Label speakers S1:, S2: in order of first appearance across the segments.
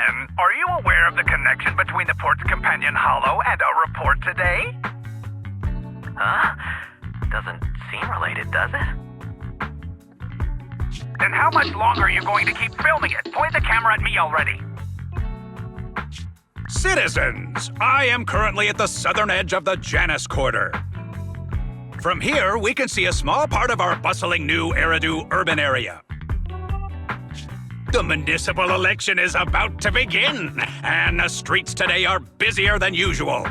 S1: Citizen, are you aware of the connection between the port's companion hollow and our report today?
S2: Huh? Doesn't seem related, does it?
S1: Then how much longer are you going to keep filming it? Point the camera at me already.
S3: Citizens, I am currently at the southern edge of the Janus Quarter. From here, we can see a small part of our bustling new Eridu urban area. The municipal election is about to begin, and the streets today are busier than usual.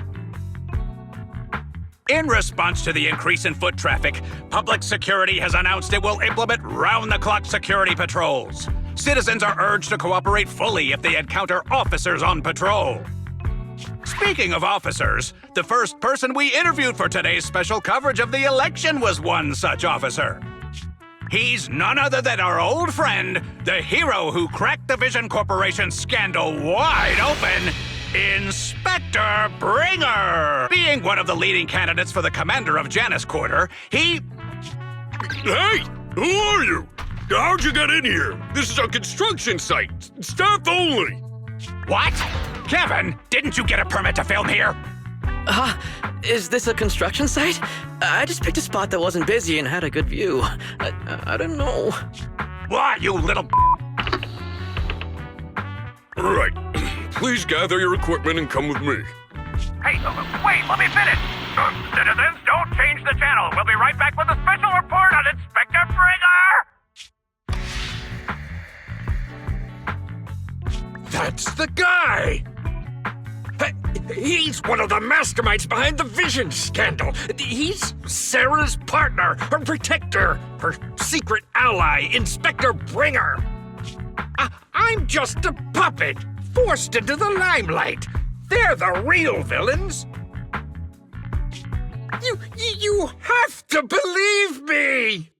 S3: In response to the increase in foot traffic, public security has announced it will implement round-the-clock security patrols. Citizens are urged to cooperate fully if they encounter officers on patrol. Speaking of officers, the first person we interviewed for today's special coverage of the election was one such officer. He's none other than our old friend, the hero who cracked the Vision Corporation scandal wide open, Inspector Bringer! Being one of the leading candidates for the commander of Janus Quarter, he...
S4: Hey! Who are you? How'd you get in here? This is a construction site. Staff only.
S3: What? Kevin, didn't you get a permit to film here?
S5: Is this a construction site? I just picked a spot that wasn't busy and had a good view. I don't know.
S3: Why, you little...
S4: All right. Please gather your equipment and come with me.
S1: Hey, wait, let me finish. Citizens, don't change the channel. We'll be right back with a special report on Inspector Bringer!
S4: That's the guy! He's one of the masterminds behind the Vision scandal. He's Sarah's partner, her protector, her secret ally, Inspector Bringer. I'm just a puppet, forced into the limelight. They're the real villains. You have to believe me!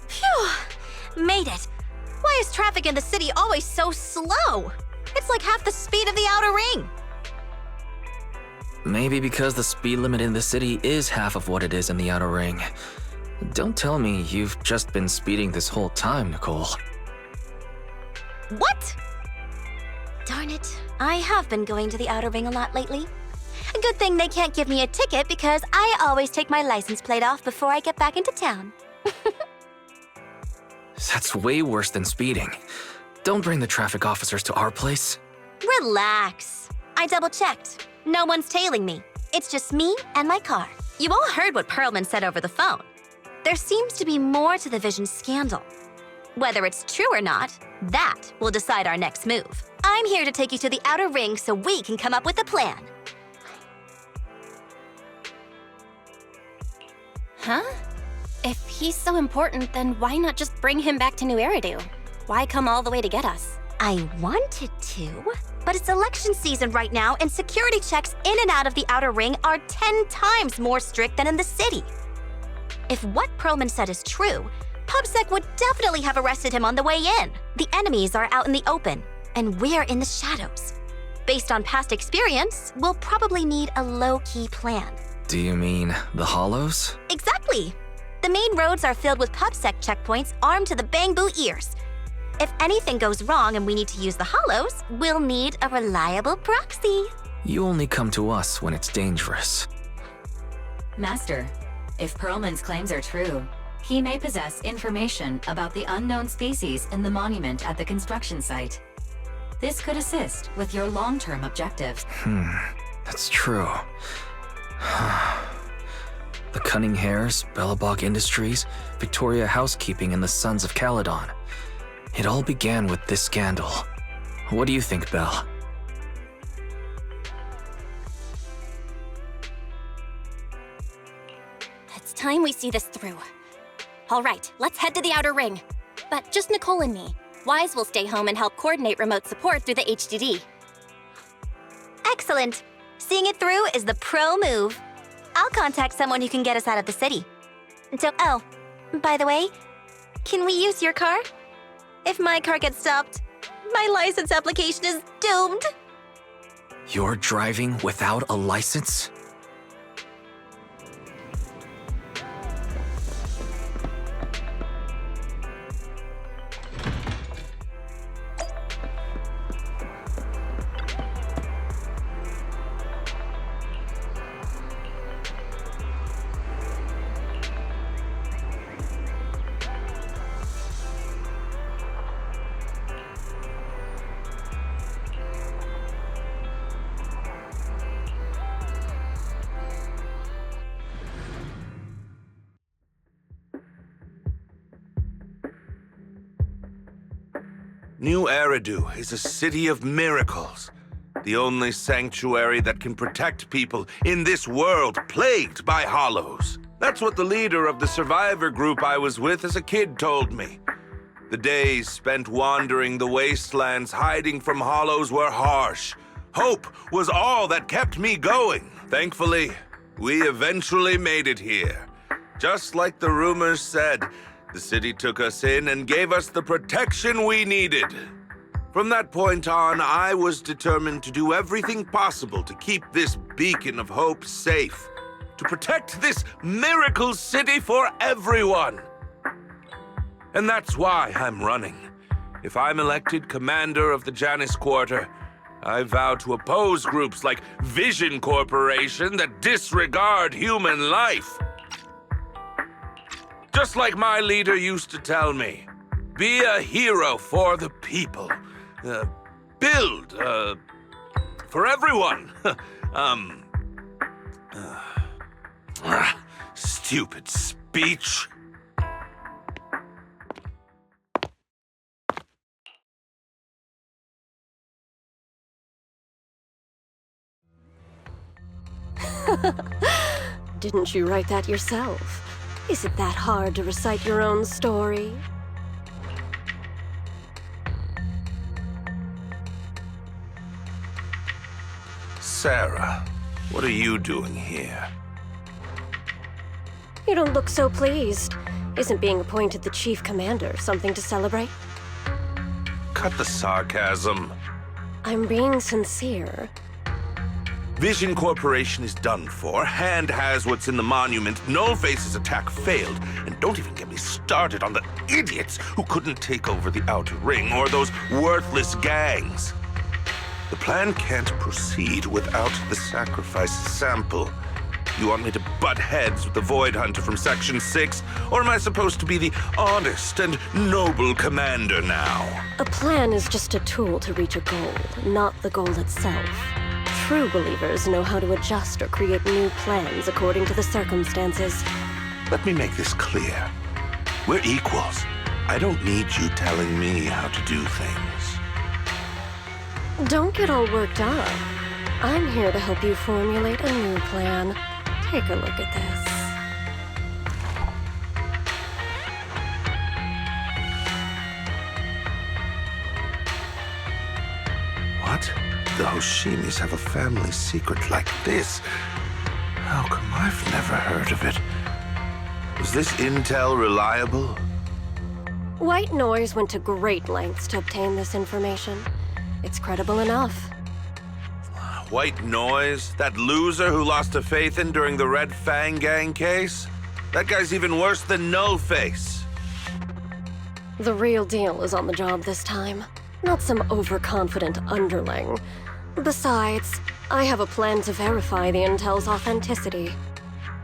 S6: Phew! Made it. Why is traffic in the city always so slow? It's like half the speed of the outer ring.
S5: Maybe because the speed limit in the city is half of what it is in the outer ring. Don't tell me you've just been speeding this whole time, Nicole.
S6: What? Darn it. I have been going to the outer ring a lot lately. A good thing they can't give me a ticket because I always take my license plate off before I get back into town.
S5: That's way worse than speeding. Don't bring the traffic officers to our place.
S6: Relax. I double-checked. No one's tailing me. It's just me and my car. You all heard what Perlman said over the phone. There seems to be more to the Vision scandal. Whether it's true or not, that will decide our next move. I'm here to take you to the outer ring so we can come up with a plan.
S7: Huh? If he's so important, then why not just bring him back to New Eridu? Why come all the way to get us?
S6: I wanted to, but it's election season right now and security checks in and out of the outer ring are 10 times more strict than in the city. If what Perlman said is true, PubSec would definitely have arrested him on the way in. The enemies are out in the open, and we're in the shadows. Based on past experience, we'll probably need a low-key plan.
S5: Do you mean the hollows?
S6: Exactly. The main roads are filled with PubSec checkpoints armed to the bamboo ears. If anything goes wrong and we need to use the hollows, we'll need a reliable proxy.
S5: You only come to us when it's dangerous.
S8: Master, if Perlman's claims are true, he may possess information about the unknown species in the monument at the construction site. This could assist with your long-term objectives.
S5: That's true. The Cunning Hares, Bellabog Industries, Victoria Housekeeping, and the Sons of Calydon. It all began with this scandal. What do you think, Belle?
S7: It's time we see this through. All right, let's head to the outer ring. But just Nicole and me. Wise will stay home and help coordinate remote support through the HDD.
S6: Excellent. Seeing it through is the pro move. I'll contact someone who can get us out of the city. Oh, by the way, can we use your car? If my car gets stopped, my license application is doomed.
S5: You're driving without a license?
S9: New Eridu is a city of miracles. The only sanctuary that can protect people in this world plagued by hollows. That's what the leader of the survivor group I was with as a kid told me. The days spent wandering the wastelands hiding from hollows were harsh. Hope was all that kept me going. Thankfully, we eventually made it here. Just like the rumors said, the city took us in and gave us the protection we needed. From that point on, I was determined to do everything possible to keep this beacon of hope safe, to protect this miracle city for everyone. And that's why I'm running. If I'm elected commander of the Janus Quarter, I vow to oppose groups like Vision Corporation that disregard human life. Just like my leader used to tell me, be a hero for the people. Build, for everyone. Stupid speech.
S10: Didn't you write that yourself? Is it that hard to recite your own story?
S9: Sarah, what are you doing here?
S10: You don't look so pleased. Isn't being appointed the chief commander something to celebrate?
S9: Cut the sarcasm.
S10: I'm being sincere.
S9: Vision Corporation is done for. Hand has what's in the monument. Nullface's attack failed. And don't even get me started on the idiots who couldn't take over the Outer Ring or those worthless gangs. The plan can't proceed without the sacrifice sample. You want me to butt heads with the Void Hunter from Section 6? Or am I supposed to be the honest and noble commander now?
S10: A plan is just a tool to reach a goal, not the goal itself. True believers know how to adjust or create new plans according to the circumstances.
S9: Let me make this clear. We're equals. I don't need you telling me how to do things.
S10: Don't get all worked up. I'm here to help you formulate a new plan. Take a look at this.
S9: What? The Hoshimis have a family secret like this? How come I've never heard of it? Was this intel reliable?
S10: White Noise went to great lengths to obtain this information. It's credible enough.
S9: White Noise? That loser who lost a faith in during the Red Fang Gang case? That guy's even worse than Nullface.
S10: The real deal is on the job this time, not some overconfident underling. Besides, I have a plan to verify the intel's authenticity.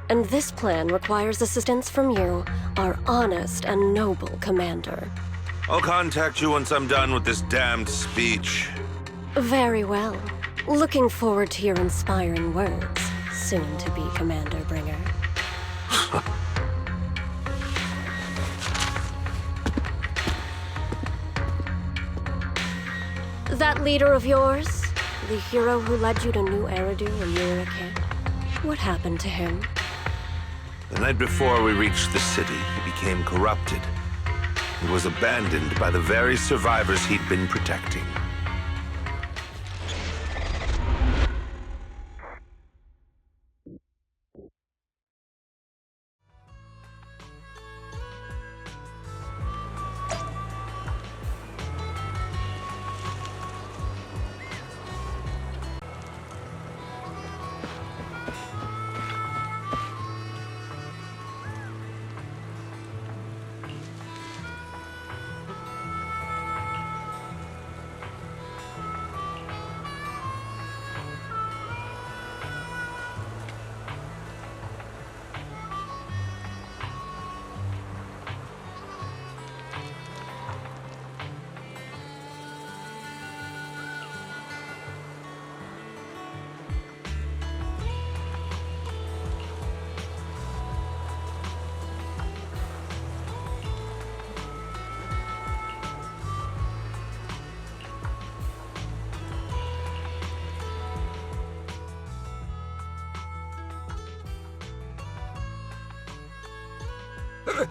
S10: And this plan requires assistance from you, our honest and noble commander.
S9: I'll contact you once I'm done with this damned speech.
S10: Very well. Looking forward to your inspiring words, soon to be Commander Bringer. That leader of yours, the hero who led you to New Eridu when you were a kid, what happened to him?
S9: The night before we reached the city, he became corrupted. He was abandoned by the very survivors he'd been protecting.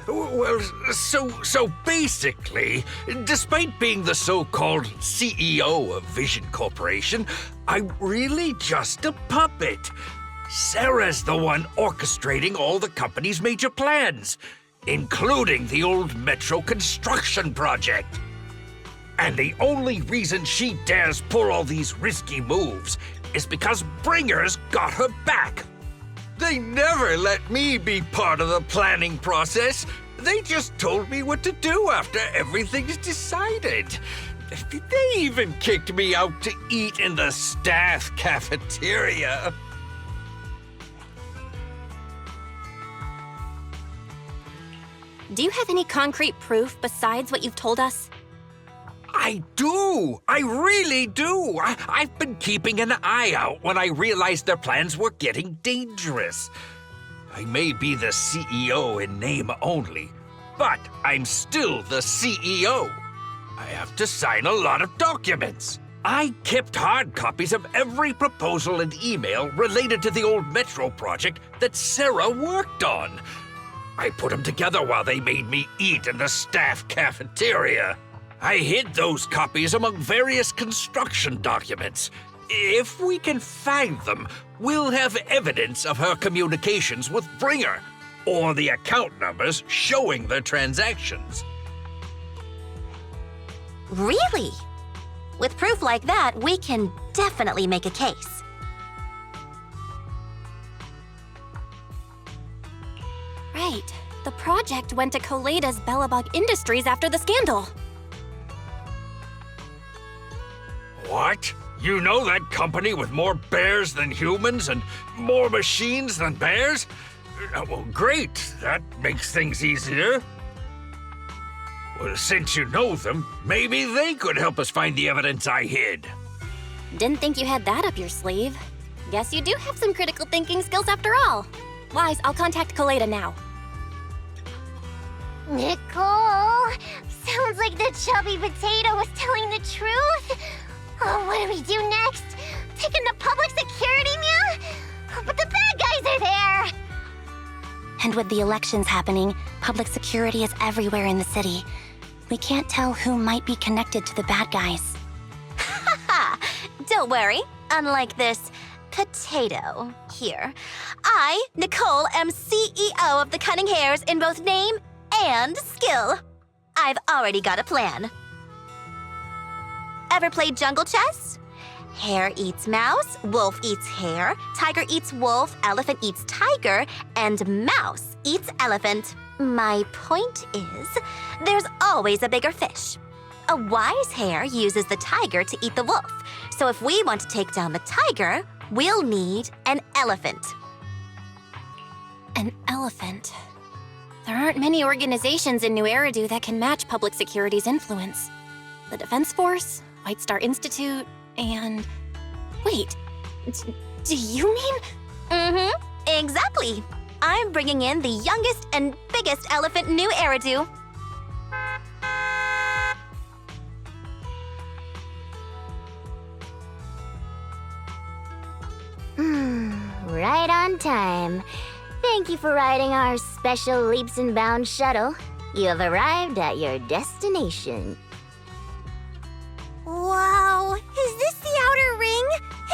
S4: Well, so basically, despite being the so-called CEO of Vision Corporation, I'm really just a puppet. Sarah's the one orchestrating all the company's major plans, including the old metro construction project. And the only reason she dares pull all these risky moves is because Bringer's got her back. They never let me be part of the planning process. They just told me what to do after everything's decided. They even kicked me out to eat in the staff cafeteria.
S7: Do you have any concrete proof besides what you've told us?
S4: I do! I really do! I've been keeping an eye out when I realized their plans were getting dangerous. I may be the CEO in name only, but I'm still the CEO. I have to sign a lot of documents. I kept hard copies of every proposal and email related to the old metro project that Sarah worked on. I put them together while they made me eat in the staff cafeteria. I hid those copies among various construction documents. If we can find them, we'll have evidence of her communications with Bringer, or the account numbers showing the transactions.
S6: Really? With proof like that, we can definitely make a case.
S7: Right. The project went to Coleda's Bellabog Industries after the scandal.
S4: What? You know that company with more bears than humans and more machines than bears? Well, great. That makes things easier. Well, since you know them, maybe they could help us find the evidence I hid.
S7: Didn't think you had that up your sleeve. Guess you do have some critical thinking skills after all. Wise, I'll contact Calydon now.
S11: Nicole! Sounds like the chubby potato was telling the truth. Oh, what do we do next? Taking the public security, Mia? But the bad guys are there!
S6: And with the elections happening, public security is everywhere in the city. We can't tell who might be connected to the bad guys. Haha! Don't worry. Unlike this potato here, I, Nicole, am CEO of the Cunning Hares in both name and skill. I've already got a plan. Ever played jungle chess? Hare eats mouse, wolf eats hare, tiger eats wolf, elephant eats tiger, and mouse eats elephant. My point is, there's always a bigger fish. A wise hare uses the tiger to eat the wolf. So if we want to take down the tiger, we'll need an elephant.
S7: An elephant. There aren't many organizations in New Eridu that can match public security's influence. The Defense Force, White Star Institute, and... Wait, do you mean?
S6: Mm-hmm, exactly. I'm bringing in the youngest and biggest elephant in New Eridu.
S11: Right on time. Thank you for riding our special leaps and bounds shuttle. You have arrived at your destination.
S12: Wow, is this the outer ring?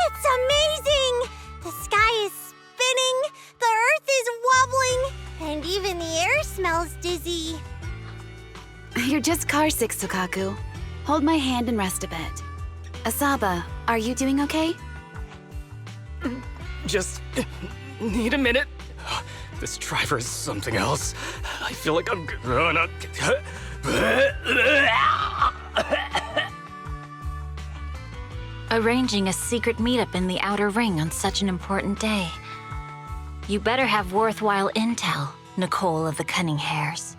S12: It's amazing! The sky is spinning, the earth is wobbling, and even the air smells dizzy.
S13: You're just carsick, Sukaku. Hold my hand and rest a bit. Asaba, are you doing okay?
S14: Just need a minute. This driver is something else. I feel like I'm gonna...
S8: Arranging a secret meetup in the Outer Ring on such an important day. You better have worthwhile intel, Nicole of the Cunning Hares.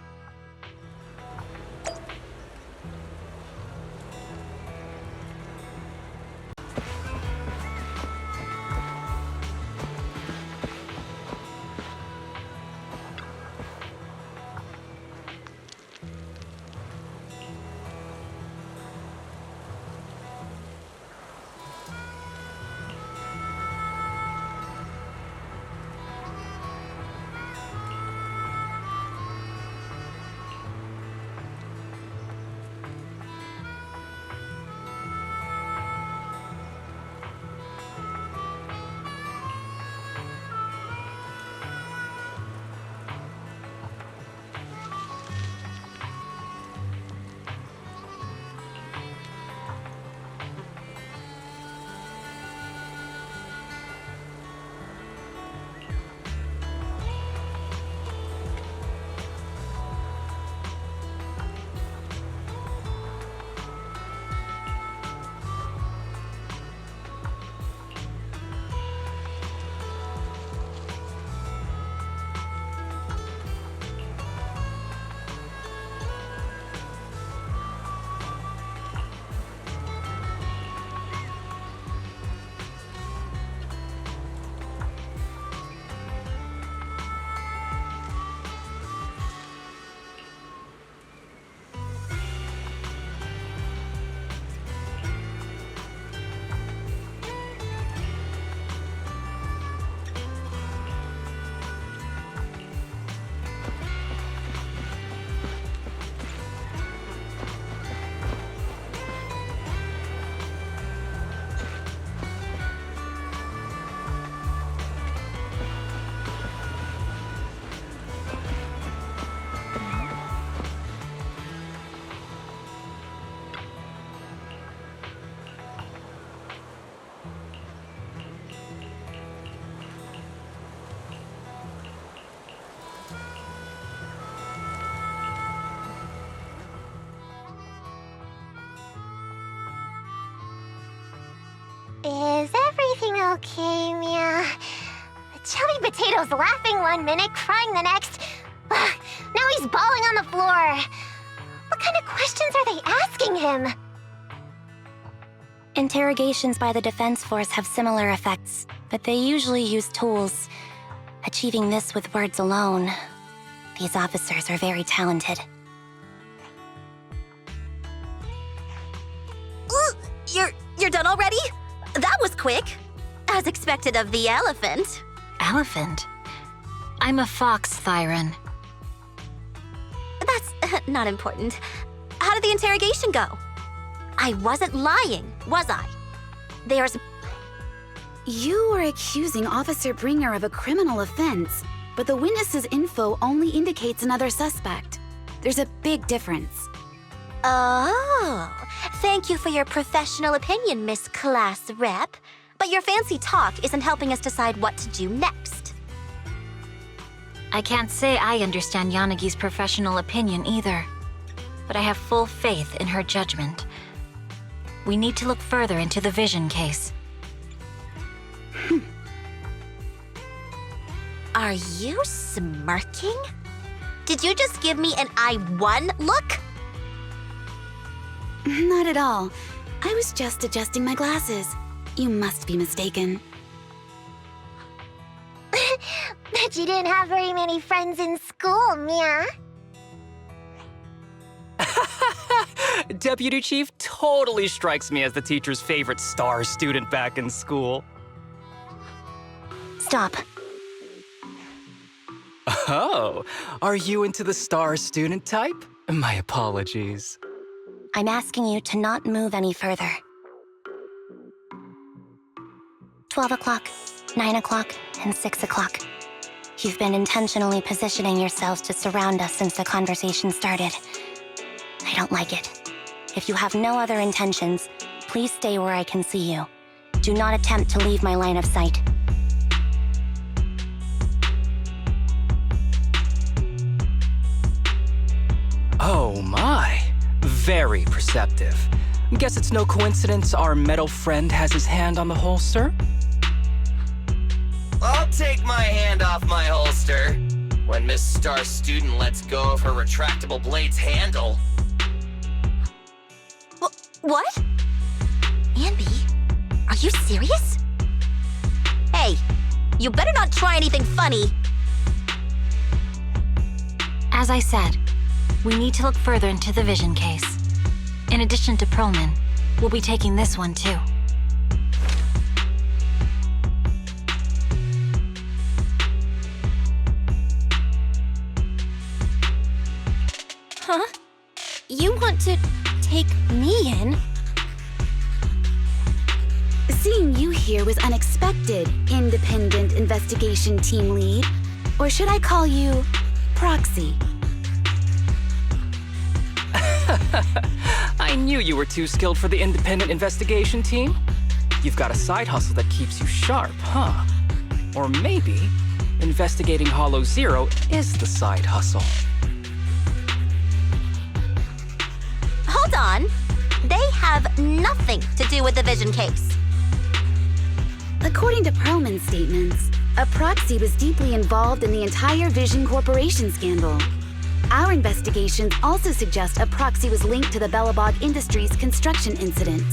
S11: Is everything okay, Mia? Chubby Potato's laughing one minute, crying the next. Now he's bawling on the floor. What kind of questions are they asking him?
S7: Interrogations by the Defense Force have similar effects, but they usually use tools. Achieving this with words alone. These officers are very talented.
S6: You're done already? That was quick. As expected of the elephant.
S8: Elephant? I'm a fox, Thyron.
S6: That's not important. How did the interrogation go? I wasn't lying, was I? There's...
S13: You are accusing Officer Bringer of a criminal offense, but the witness's info only indicates another suspect. There's a big difference.
S6: Oh, thank you for your professional opinion, Miss Class Rep. But your fancy talk isn't helping us decide what to do next.
S8: I can't say I understand Yanagi's professional opinion either, but I have full faith in her judgment. We need to look further into the Vision case.
S6: Are you smirking? Did you just give me an I won look?
S13: Not at all. I was just adjusting my glasses. You must be mistaken.
S11: Bet you didn't have very many friends in school, Mia.
S14: Deputy Chief totally strikes me as the teacher's favorite star student back in school.
S7: Stop.
S14: Oh, are you into the star student type? My apologies.
S7: I'm asking you to not move any further. 12 o'clock, 9 o'clock, and 6 o'clock. You've been intentionally positioning yourselves to surround us since the conversation started. I don't like it. If you have no other intentions, please stay where I can see you. Do not attempt to leave my line of sight.
S14: Oh my, very perceptive. Guess it's no coincidence our metal friend has his hand on the holster?
S2: I'll take my hand off my holster when Miss Star Student lets go of her retractable blade's handle.
S6: What? Anby, are you serious? Hey, you better not try anything funny.
S8: As I said, we need to look further into the Vision case. In addition to Perlman, we'll be taking this one too.
S6: Huh? You want to take me in?
S13: Seeing you here was unexpected, Independent Investigation Team Lead. Or should I call you Proxy?
S14: I knew you were too skilled for the independent investigation team. You've got a side hustle that keeps you sharp, huh? Or maybe investigating Hollow Zero is the side hustle.
S6: Hold on. They have nothing to do with the Vision case.
S13: According to Perlman's statements, a proxy was deeply involved in the entire Vision Corporation scandal. Our investigations also suggest a proxy was linked to the Bellabog Industries construction incident.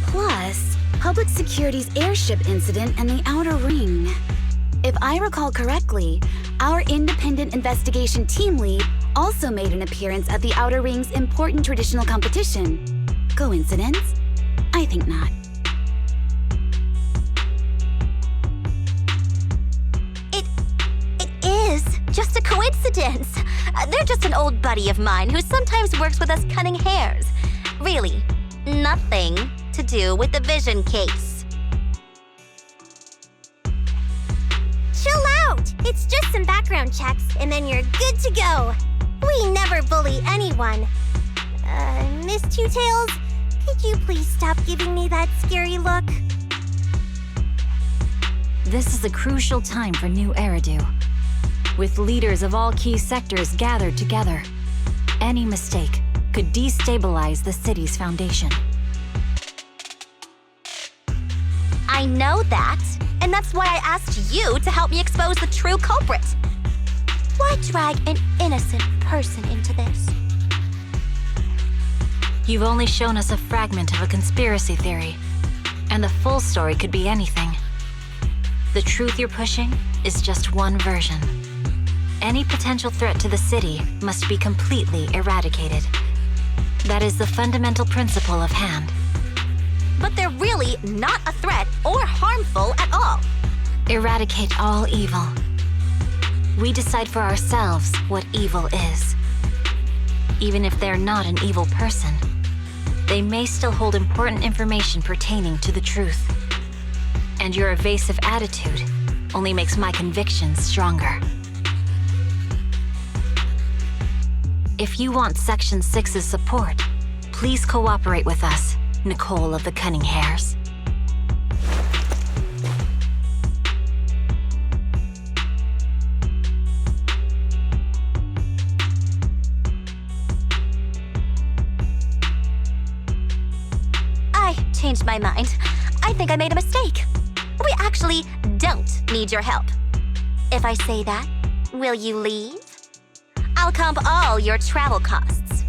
S13: Plus, Public Security's airship incident and the Outer Ring. If I recall correctly, our independent investigation team lead also made an appearance at the Outer Ring's important traditional competition. Coincidence? I think not.
S6: It is just a coincidence. They're just an old buddy of mine who sometimes works with us cutting hairs. Really, nothing to do with the Vision case.
S12: Chill out! It's just some background checks, and then you're good to go. We never bully anyone. Miss Two Tails, could you please stop giving me that scary look?
S8: This is a crucial time for New Eridu. With leaders of all key sectors gathered together, any mistake could destabilize the city's foundation.
S6: I know that, and that's why I asked you to help me expose the true culprit. Why drag an innocent person into this?
S8: You've only shown us a fragment of a conspiracy theory, and the full story could be anything. The truth you're pushing is just one version. Any potential threat to the city must be completely eradicated. That is the fundamental principle of Hand.
S6: But they're really not a threat or harmful at all.
S8: Eradicate all evil. We decide for ourselves what evil is. Even if they're not an evil person, they may still hold important information pertaining to the truth. And your evasive attitude only makes my convictions stronger. If you want Section 6's support, please cooperate with us, Nicole of the Cunning Hairs.
S6: I changed my mind. I think I made a mistake. We actually don't need your help. If I say that, will you leave? I'll comp all your travel costs.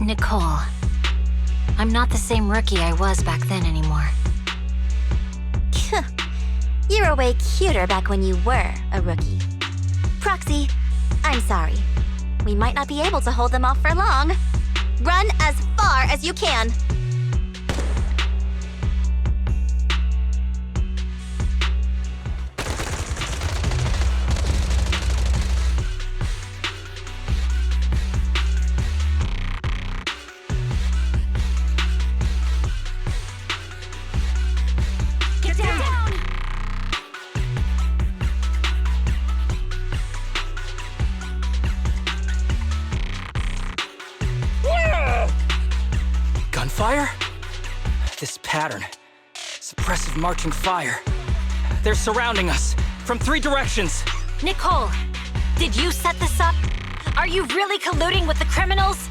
S8: Nicole, I'm not the same rookie I was back then anymore.
S6: You were way cuter back when you were a rookie. Proxy, I'm sorry. We might not be able to hold them off for long. Run as far as you can.
S14: Gunfire? This pattern. Suppressive marching fire. They're surrounding us from 3 directions.
S7: Nicole, did you set this up? Are you really colluding with the criminals?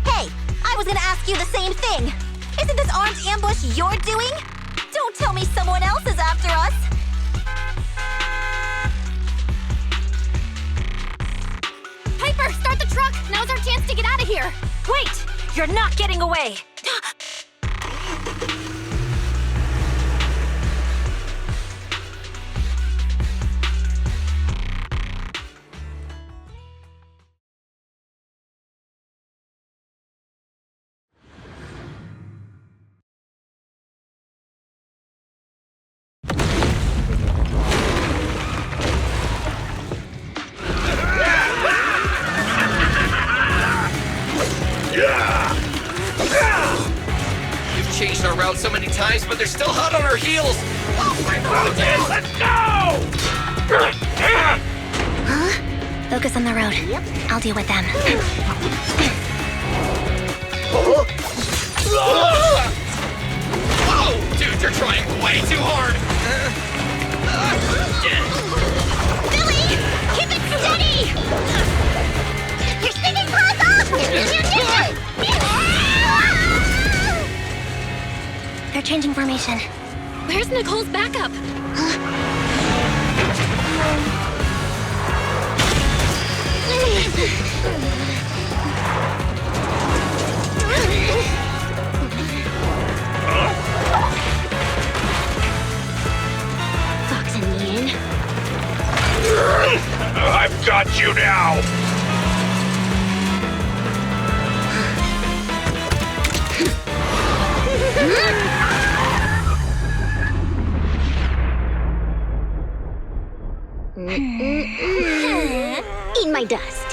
S6: Hey, I was gonna ask you the same thing. Isn't this armed ambush you're doing? Don't tell me someone else is after us.
S7: Piper, start the truck! Now's our chance to get out of here! Wait! You're not getting away!
S2: We've changed our route so many times, but they're still hot on our heels. Oh,
S1: Let's go!
S7: Focus on the road. I'll deal with them.
S2: Whoa! Dude, you're trying way too hard!
S11: Billy! Keep it steady! You're spinning claws off!
S7: They're changing formation. Where's Nicole's backup?
S11: Fox and Yin.
S1: I've got you now!
S11: Eat my dust.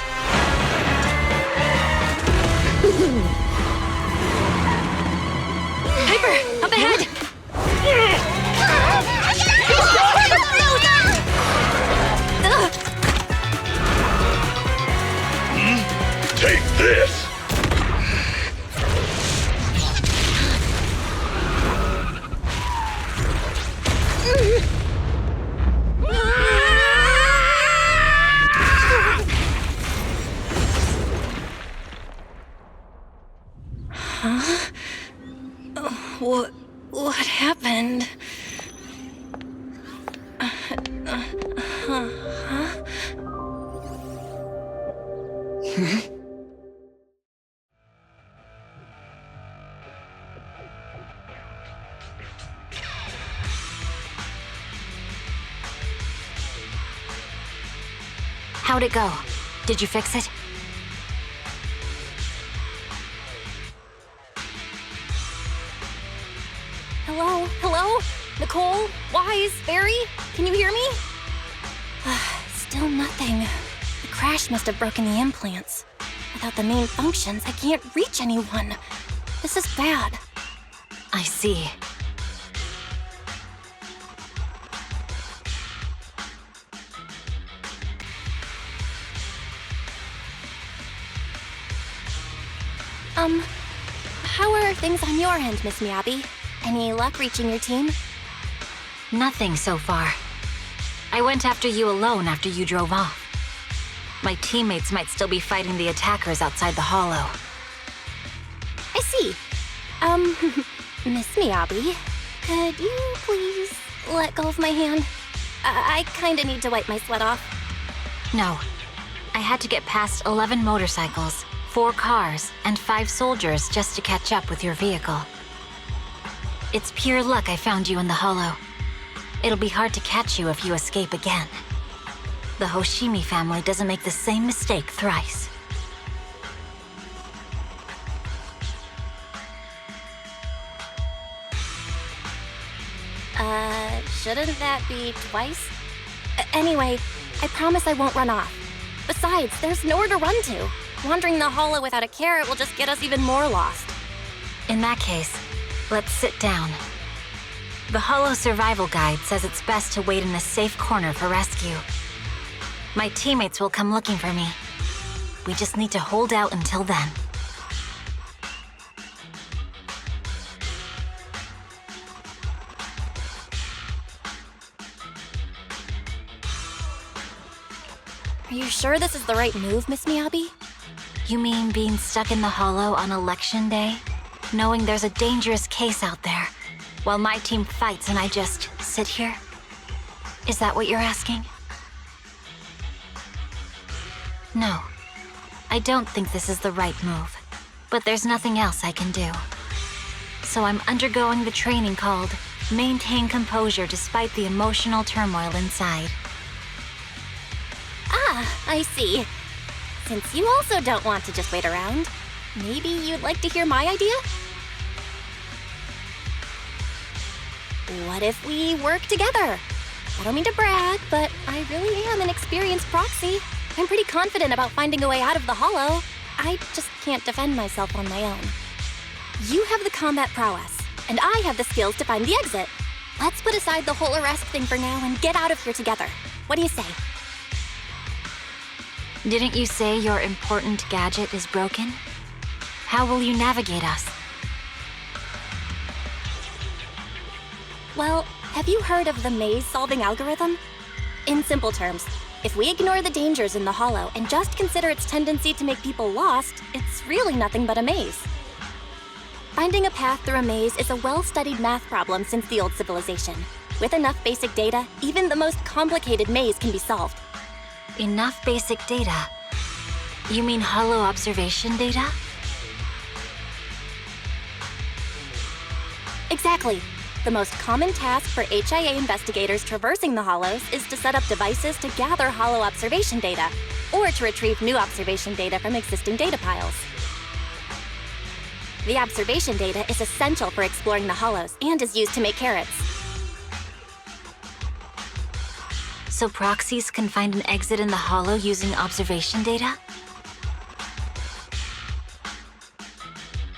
S7: Piper, up ahead!
S1: Take this!
S7: What happened?
S13: How'd it go? Did you fix it?
S7: Hello? Hello? Nicole? Wise? Barry? Can you hear me? Still nothing. The crash must have broken the implants. Without the main functions, I can't reach anyone. This is bad.
S13: I see.
S7: How are things on your end, Miss Miyabi? Any luck reaching your team?
S13: Nothing so far. I went after you alone after you drove off. My teammates might still be fighting the attackers outside the hollow.
S7: I see. Miss Miyabi, could you please let go of my hand? I kinda need to wipe my sweat off.
S13: No. I had to get past 11 motorcycles, 4 cars, and 5 soldiers just to catch up with your vehicle. It's pure luck I found you in the hollow. It'll be hard to catch you if you escape again. The Hoshimi family doesn't make the same mistake thrice.
S7: Shouldn't that be twice? Anyway, I promise I won't run off. Besides, there's nowhere to run to. Wandering the hollow without a carrot will just get us even more lost.
S13: In that case, let's sit down. The Hollow Survival Guide says it's best to wait in a safe corner for rescue. My teammates will come looking for me. We just need to hold out until then.
S7: Are you sure this is the right move, Miss Miyabi?
S13: You mean being stuck in the hollow on election day? Knowing there's a dangerous case out there, while my team fights and I just sit here? Is that what you're asking? No. I don't think this is the right move, but there's nothing else I can do. So I'm undergoing the training called Maintain Composure Despite the Emotional Turmoil Inside.
S7: Ah, I see. Since you also don't want to just wait around, maybe you'd like to hear my idea? What if we work together? I don't mean to brag, but I really am an experienced proxy. I'm pretty confident about finding a way out of the hollow. I just can't defend myself on my own. You have the combat prowess, and I have the skills to find the exit. Let's put aside the whole arrest thing for now and get out of here together. What do you say?
S13: Didn't you say your important gadget is broken? How will you navigate us?
S7: Well, have you heard of the maze-solving algorithm? In simple terms, if we ignore the dangers in the hollow and just consider its tendency to make people lost, it's really nothing but a maze. Finding a path through a maze is a well-studied math problem since the old civilization. With enough basic data, even the most complicated maze can be solved.
S13: Enough basic data? You mean hollow observation data?
S7: Exactly. The most common task for HIA investigators traversing the hollows is to set up devices to gather hollow observation data, or to retrieve new observation data from existing data piles. The observation data is essential for exploring the hollows and is used to make carrots.
S13: So proxies can find an exit in the hollow using observation data?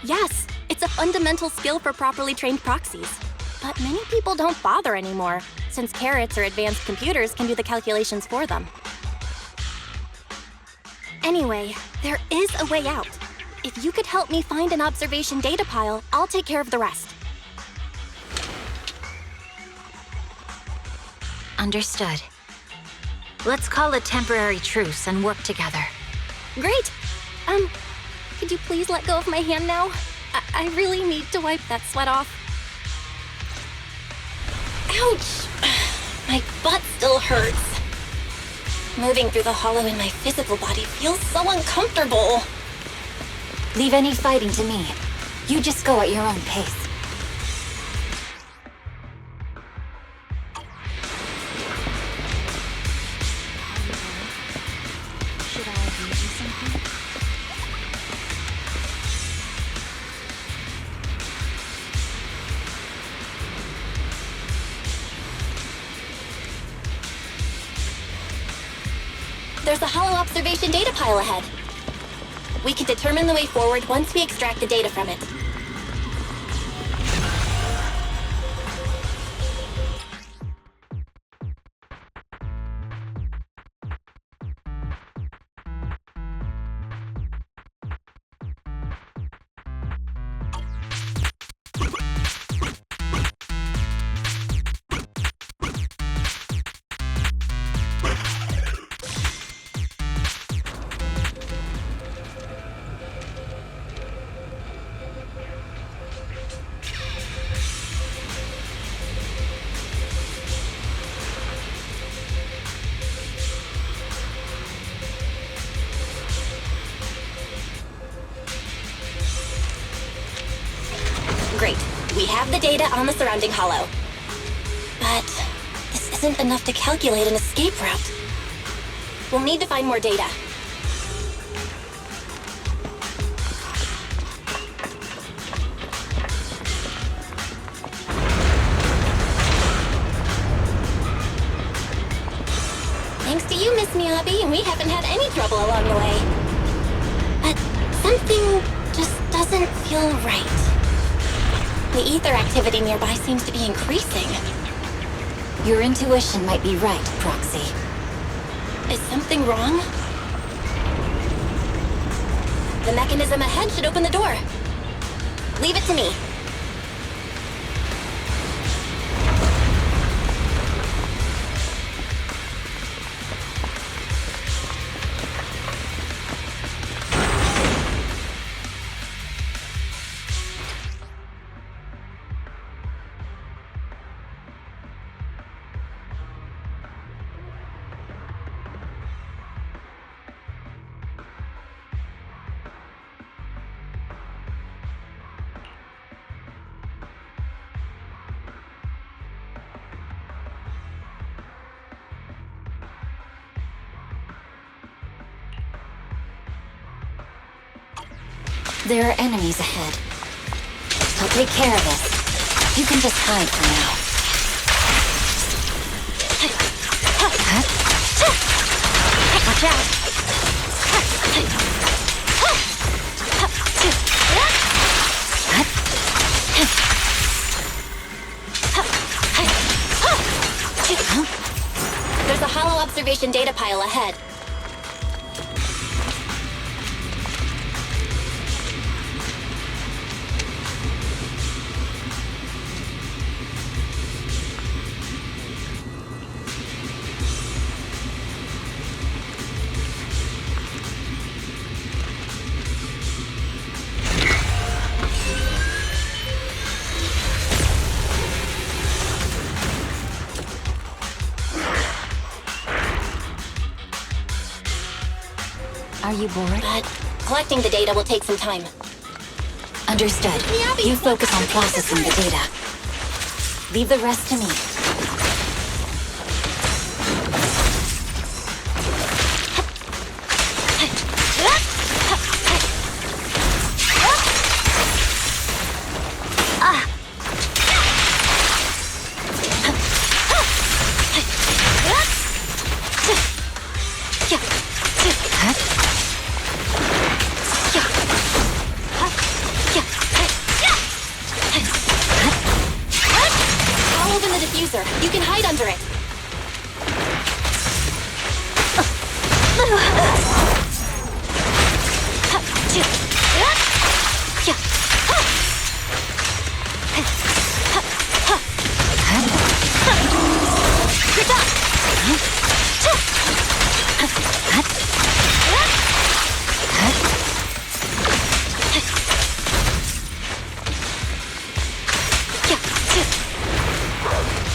S7: Yes, it's a fundamental skill for properly trained proxies. But many people don't bother anymore, since carrots or advanced computers can do the calculations for them. Anyway, there is a way out. If you could help me find an observation data pile, I'll take care of the rest.
S13: Understood. Let's call a temporary truce and work together.
S7: Great! Could you please let go of my hand now? I really need to wipe that sweat off. Ouch! My butt still hurts. Moving through the hollow in my physical body feels so uncomfortable.
S8: Leave any fighting to me. You just go at your own pace.
S13: Should I read you something?
S7: There's a hollow observation data pile ahead. We can determine the way forward once we extract the data from it. Great. We have the data on the surrounding hollow. But this isn't enough to calculate an escape route. We'll need to find more data. Thanks to you, Miss Miyabi, we haven't had any trouble along the way. But something just doesn't feel right. The ether activity nearby seems to be increasing.
S8: Your intuition might be right, Proxy.
S7: Is something wrong? The mechanism ahead should open the door. Leave it to me.
S8: There are enemies ahead. I'll take care of this. You can just hide for now.
S7: Watch out! There's a hollow observation data pile ahead.
S8: Are you bored?
S7: But collecting the data will take some time.
S8: Understood.
S7: Miyabi,
S8: You focus on processing the data. Leave the rest to me.
S7: I'll open the diffuser. You can hide under it.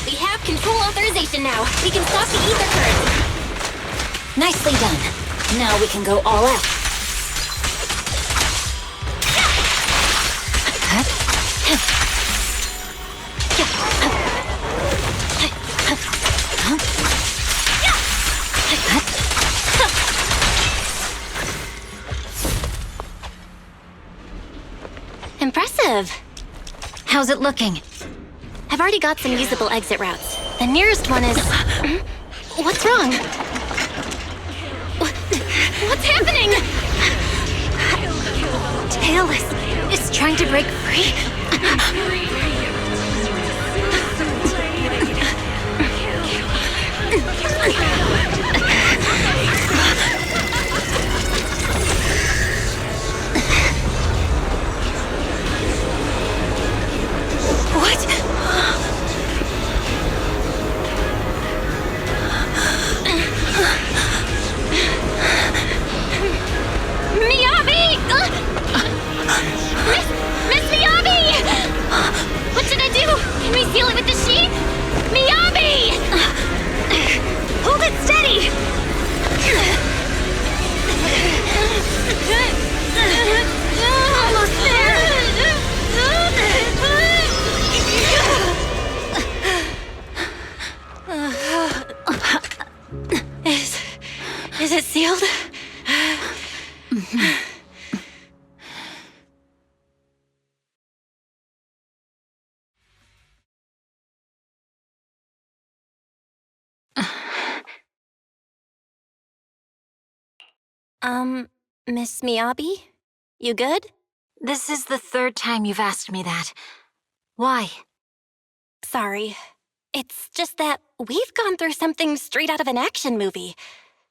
S7: We have control authorization
S13: Now we can go all out.
S7: Impressive. How's it looking? I've already got some usable exit routes. The nearest one is... What's wrong? What's happening? Tailless is trying to break free? What? Miyabi! Miss Miyabi! What should I do? Can we seal it with the sheet? Miyabi! Hold it steady! Almost there! Is it sealed? Miss Miyabi? You good?
S13: This is the third time you've asked me that. Why?
S7: Sorry. It's just that we've gone through something straight out of an action movie.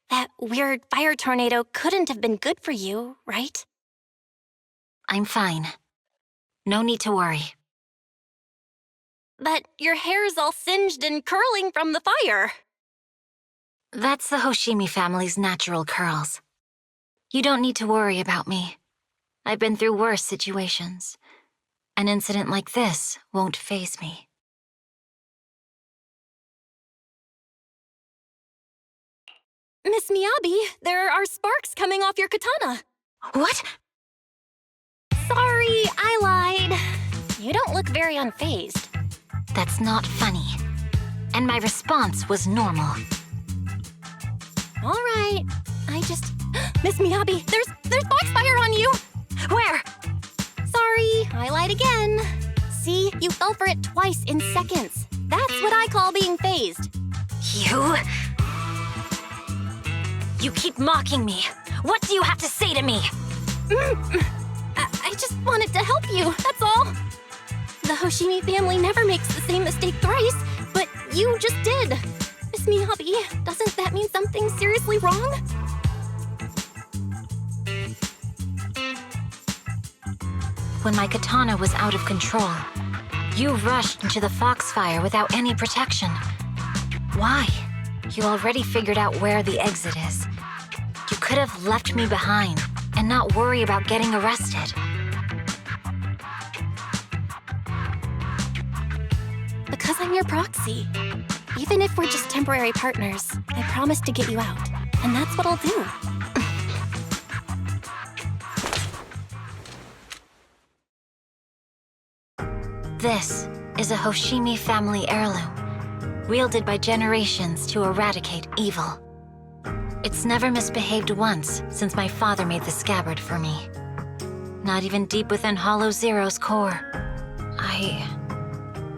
S7: That weird fire tornado couldn't have been good for you, right?
S13: I'm fine. No need to worry.
S7: But your hair's all singed and curling from the fire.
S13: That's the Hoshimi family's natural curls. You don't need to worry about me. I've been through worse situations. An incident like this won't faze me.
S7: Miss Miyabi, there are sparks coming off your katana.
S13: What?
S7: Sorry, I lied. You don't look very unfazed.
S13: That's not funny. And my response was normal.
S7: All right, I just... Miss Miyabi, there's foxfire on you!
S13: Where?
S7: Sorry, I lied again. See, you fell for it twice in seconds. That's what I call being phased.
S13: You keep mocking me. What do you have to say to me?
S7: I just wanted to help you, that's all. The Hoshimi family never makes the same mistake thrice, but you just did. Miss Miyabi, doesn't that mean something seriously wrong?
S13: When my katana was out of control, you rushed into the foxfire without any protection. Why? You already figured out where the exit is. You could have left me behind and not worry about getting arrested.
S7: Because I'm your proxy. Even if we're just temporary partners, I promise to get you out. And that's what I'll do.
S13: This is a Hoshimi family heirloom, wielded by generations to eradicate evil. It's never misbehaved once since my father made the scabbard for me. Not even deep within Hollow Zero's core. I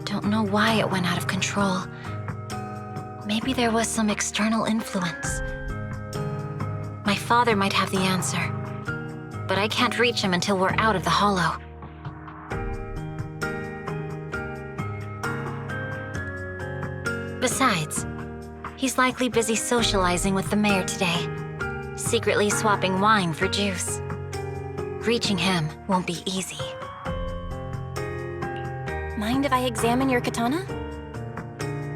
S13: don't know why it went out of control. Maybe there was some external influence. My father might have the answer, but I can't reach him until we're out of the Hollow. Besides, he's likely busy socializing with the mayor today, secretly swapping wine for juice. Reaching him won't be easy.
S7: Mind if I examine your katana?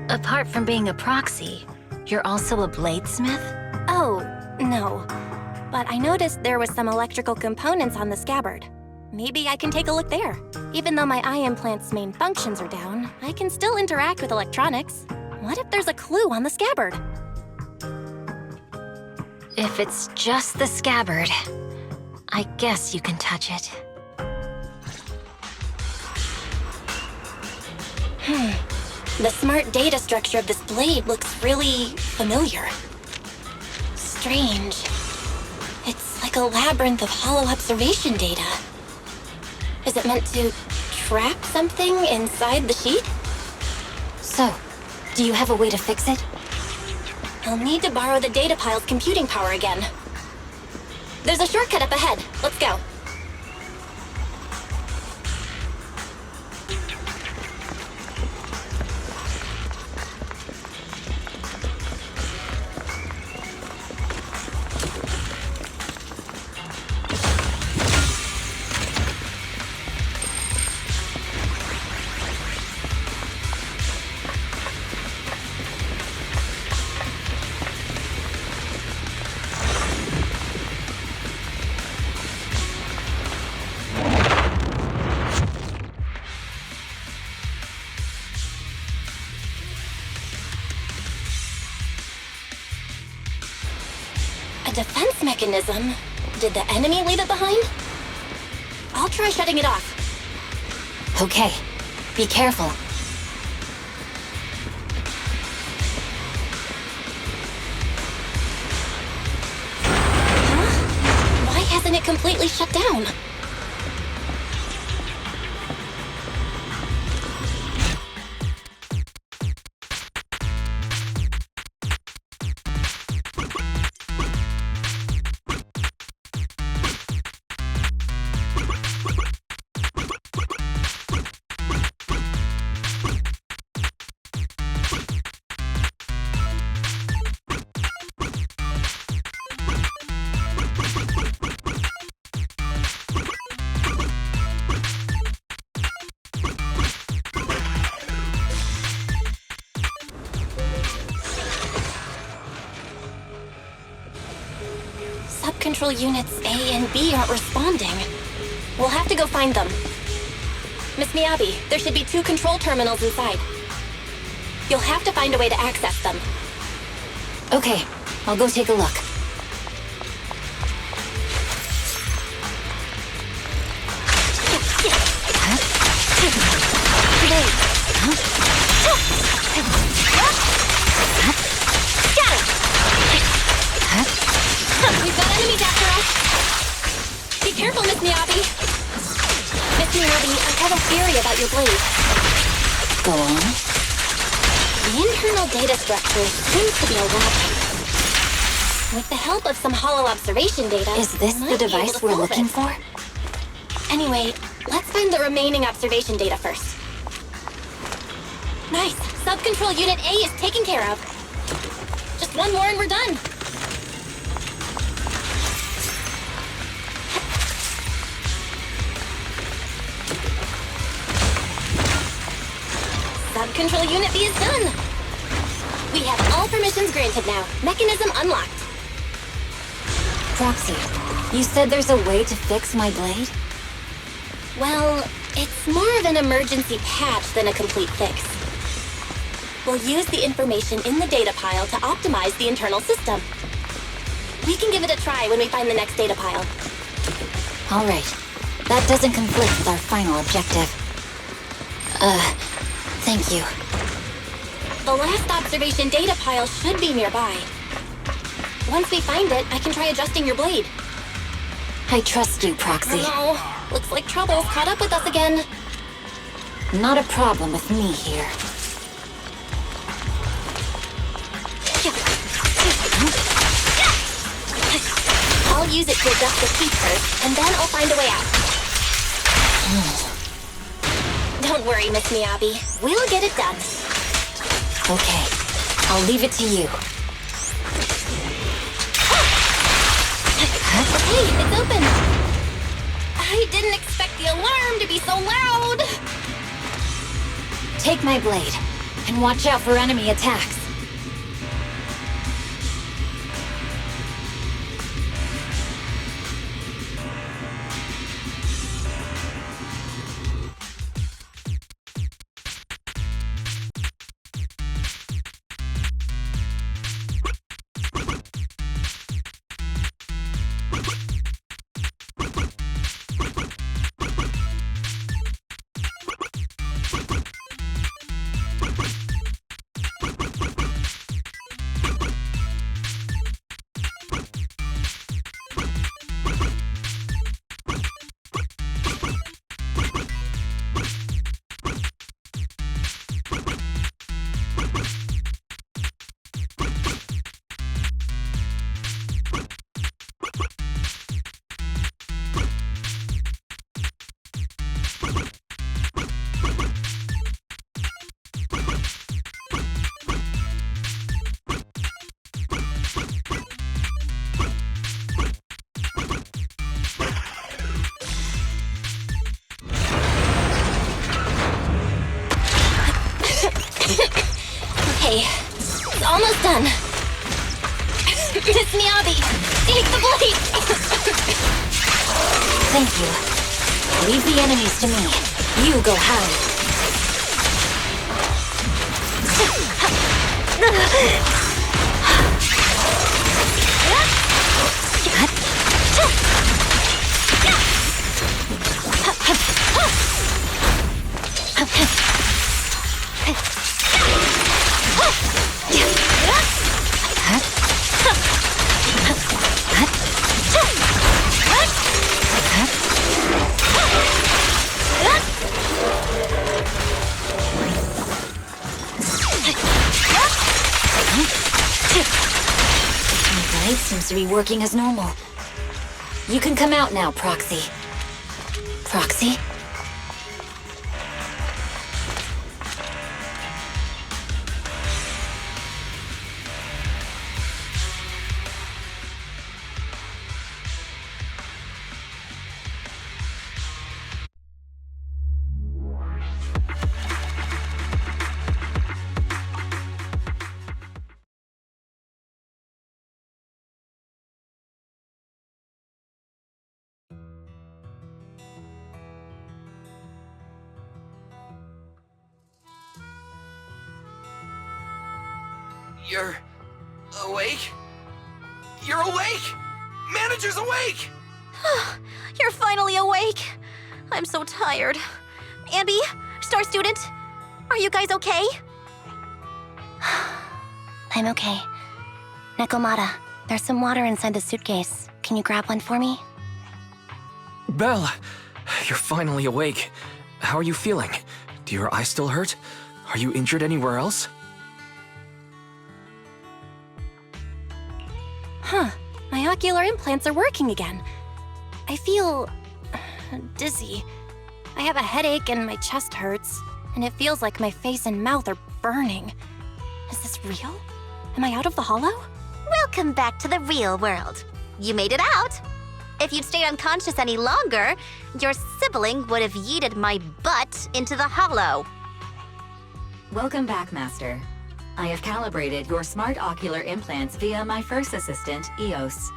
S13: Apart from being a proxy, you're also a bladesmith?
S7: Oh, no. But I noticed there was some electrical components on the scabbard. Maybe I can take a look there. Even though my eye implant's main functions are down, I can still interact with electronics. What if there's a clue on the scabbard? If it's just the scabbard, I guess you can touch it. The smart data structure of this blade looks really familiar. Strange. It's like a labyrinth of hollow observation data. Is it meant to trap something inside the sheet? So, do you have a way to fix it? I'll need to borrow the data pile's computing power again. There's a shortcut up ahead. Let's go. A defense mechanism? Did the enemy leave it behind? I'll try shutting it off. Okay, be careful. Huh? Why hasn't it completely shut down? Control units A and B aren't responding. We'll have to go find them. Miss Miyabi, there should be 2 control terminals inside. You'll have to find a way to access them. Okay, I'll go take a look. We've got enemies after us! Be careful, Miss Miyabi! Miss Miyabi, I have a theory about your blade. Go on. The internal data structure seems to be a labyrinth. With the help of some hollow observation data... Is this the device we're looking for? Anyway, let's find the remaining observation data first. Nice! Sub-control unit A is taken care of. Just one more and we're done. Sub-control unit B is done. We have all permissions granted now. Mechanism unlocked.
S8: Proxy, you said there's a way to fix my blade?
S7: Well, it's more of an emergency patch than a complete fix. We'll use the information in the data pile to optimize the internal system. We can give it a try when we find the next data pile.
S8: All right. That doesn't conflict with our final objective. Thank you.
S7: The last observation data pile should be nearby. Once we find it, I can try adjusting your blade.
S8: I trust you, Proxy.
S7: Oh no. Looks like trouble's caught up with us again.
S8: Not a problem with me here.
S7: I'll use it to adjust the heat first, and then I'll find a way out. Don't worry, Miss Miyabi. We'll get it done.
S8: Okay. I'll leave it to you.
S7: Okay, it's open. I didn't expect the alarm to be so loud.
S8: Take my blade, and watch out for enemy attacks.
S7: done. Miss Miyabi, take the blade! Thank you. Leave the enemies to me. You go hide. My blade seems to be working as normal. You can come out now, Proxy. Proxy?
S2: You're awake? You're awake! Manager's awake!
S6: You're finally awake. I'm so tired. Ambi, Star Student, are you guys okay?
S7: I'm okay. Nekomata, there's some water inside the suitcase. Can you grab one for me?
S5: Belle, you're finally awake. How are you feeling? Do your eyes still hurt? Are you injured anywhere else?
S7: Huh. My ocular implants are working again. I feel dizzy. I have a headache and my chest hurts, and it feels like my face and mouth are burning. Is this real? Am I out of the hollow?
S6: Welcome back to the real world. You made it out. If you'd stayed unconscious any longer, your sibling would have yeeted my butt into the hollow.
S8: Welcome back, Master. I have calibrated your smart ocular implants via my first assistant, EOS.